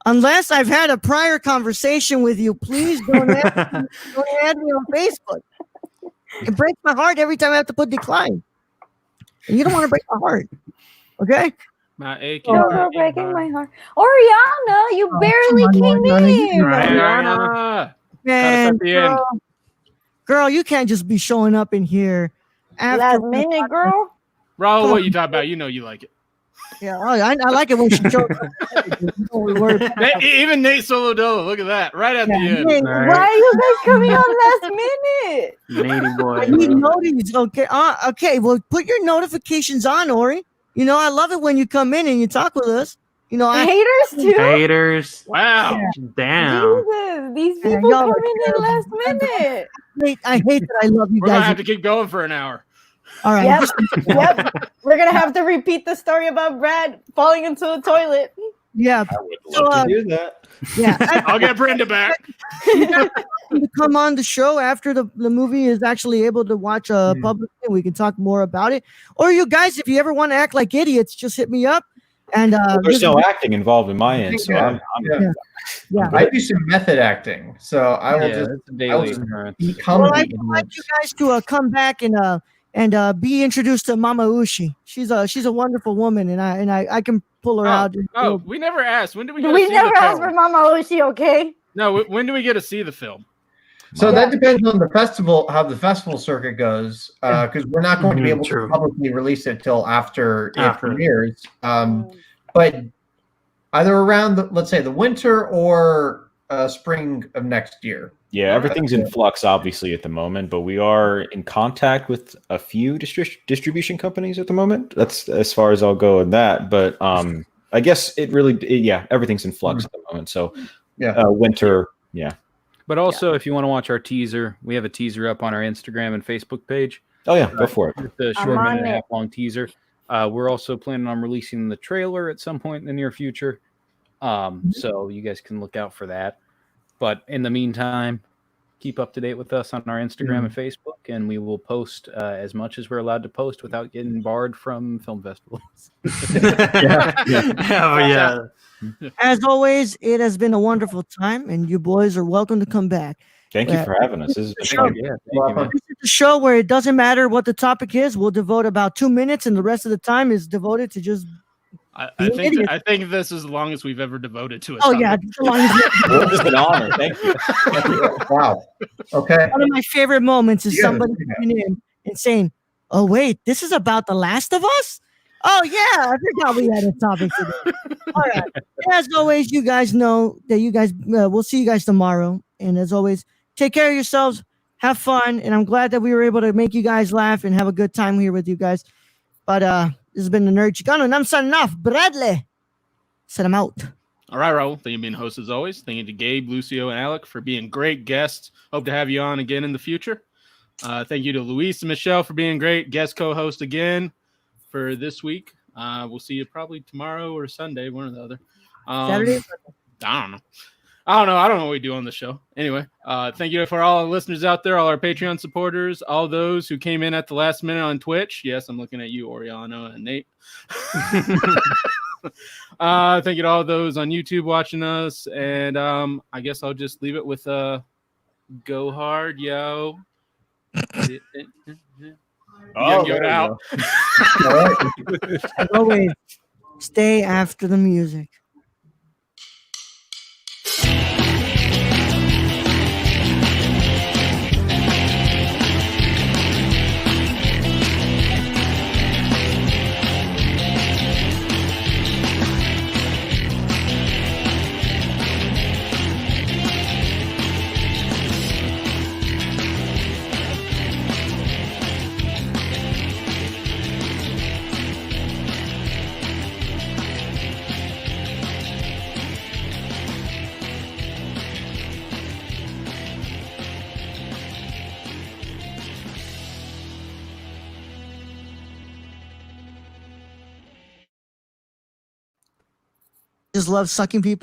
Unless I've had a prior conversation with you, please don't add me on Facebook. It breaks my heart every time I have to put decline. And you don't want to break my heart. Okay? My aching You're breaking my heart. Oriana, you barely came in. Oriana. Man, girl, you can't just be showing up in here after last minute, girl. Raul, what you talking about? You know you like it. Yeah, I like it when she shows up. Even Nate Solodolo, look at that. Right at the end. Nate, why are you guys coming on last minute? Matey boy. I need notice. Okay. Okay. Well, put your notifications on, Ori. You know, I love it when you come in and you talk with us. You know, haters too. Haters. Wow. Yeah. Damn. Jesus, these people coming in last minute. I hate that I love you We're guys. gonna have to keep going for an hour. All right. Yep. We're gonna have to repeat the story about Brad falling into the toilet. Yeah. I would love to do that. Yeah. I'll get Brenda back. To come on the show after the movie is actually able to watch publicly, and we can talk more about it. Or you guys, if you ever want to act like idiots, just hit me up. And there's no acting involved in my end, so Yeah. I do some method acting, so I will just become Well, the I'd like you guys to come back and be introduced to Mama Ushi. She's a wonderful woman, and I can pull her out. Oh, we never asked. When did we? Get We to see never the asked film? for Mama Oshi, okay? No, when do we get to see the film? So that depends on the festival, how the festival circuit goes, because we're not going to be able to publicly release it till after it premieres. But either around, let's say, the winter or spring of next year. Yeah, everything's in flux, obviously, at the moment, but we are in contact with a few distribution companies at the moment. That's as far as I'll go in that. But I guess everything's in flux at the moment. So, winter, But also, if you want to watch our teaser, we have a teaser up on our Instagram and Facebook page. Oh, yeah, go for it. Just a short minute and a half long teaser. We're also planning on releasing the trailer at some point in the near future. So you guys can look out for that. But in the meantime, keep up to date with us on our Instagram and Facebook, and we will post as much as we're allowed to post without getting barred from film festivals. As always, it has been a wonderful time, and you boys are welcome to come back. Thank you for having us. This is This is a show where it doesn't matter what the topic is. We'll devote about 2 minutes, and the rest of the time is devoted to just. I think this is the longest we've ever devoted to it. Oh yeah, it's the longest. Well, it's an honor. Thank you. Wow. Okay. One of my favorite moments is somebody coming in and saying, "Oh wait, this is about The Last of Us." Oh yeah, I forgot we had a topic today. All right. And as always, you guys know that you guys. We'll see you guys tomorrow. And as always, take care of yourselves. Have fun. And I'm glad that we were able to make you guys laugh and have a good time here with you guys. But this has been the Nerd Chicano, and I'm signing off. Bradley, set him out. All right, Raul. Thank you for being host as always. Thank you to Gabe, Lucio, and Alec for being great guests. Hope to have you on again in the future. Thank you to Luis and Michelle for being great guest co-host again for this week. We'll see you probably tomorrow or Sunday, one or the other. Saturday? I don't know what we do on the show. Anyway, thank you for all our listeners out there, all our Patreon supporters, all those who came in at the last minute on Twitch. Yes, I'm looking at you, Oriana and Nate. Thank you to all those on YouTube watching us. And I guess I'll just leave it with go hard, yo. Out. As always, stay after the music. Just love sucking people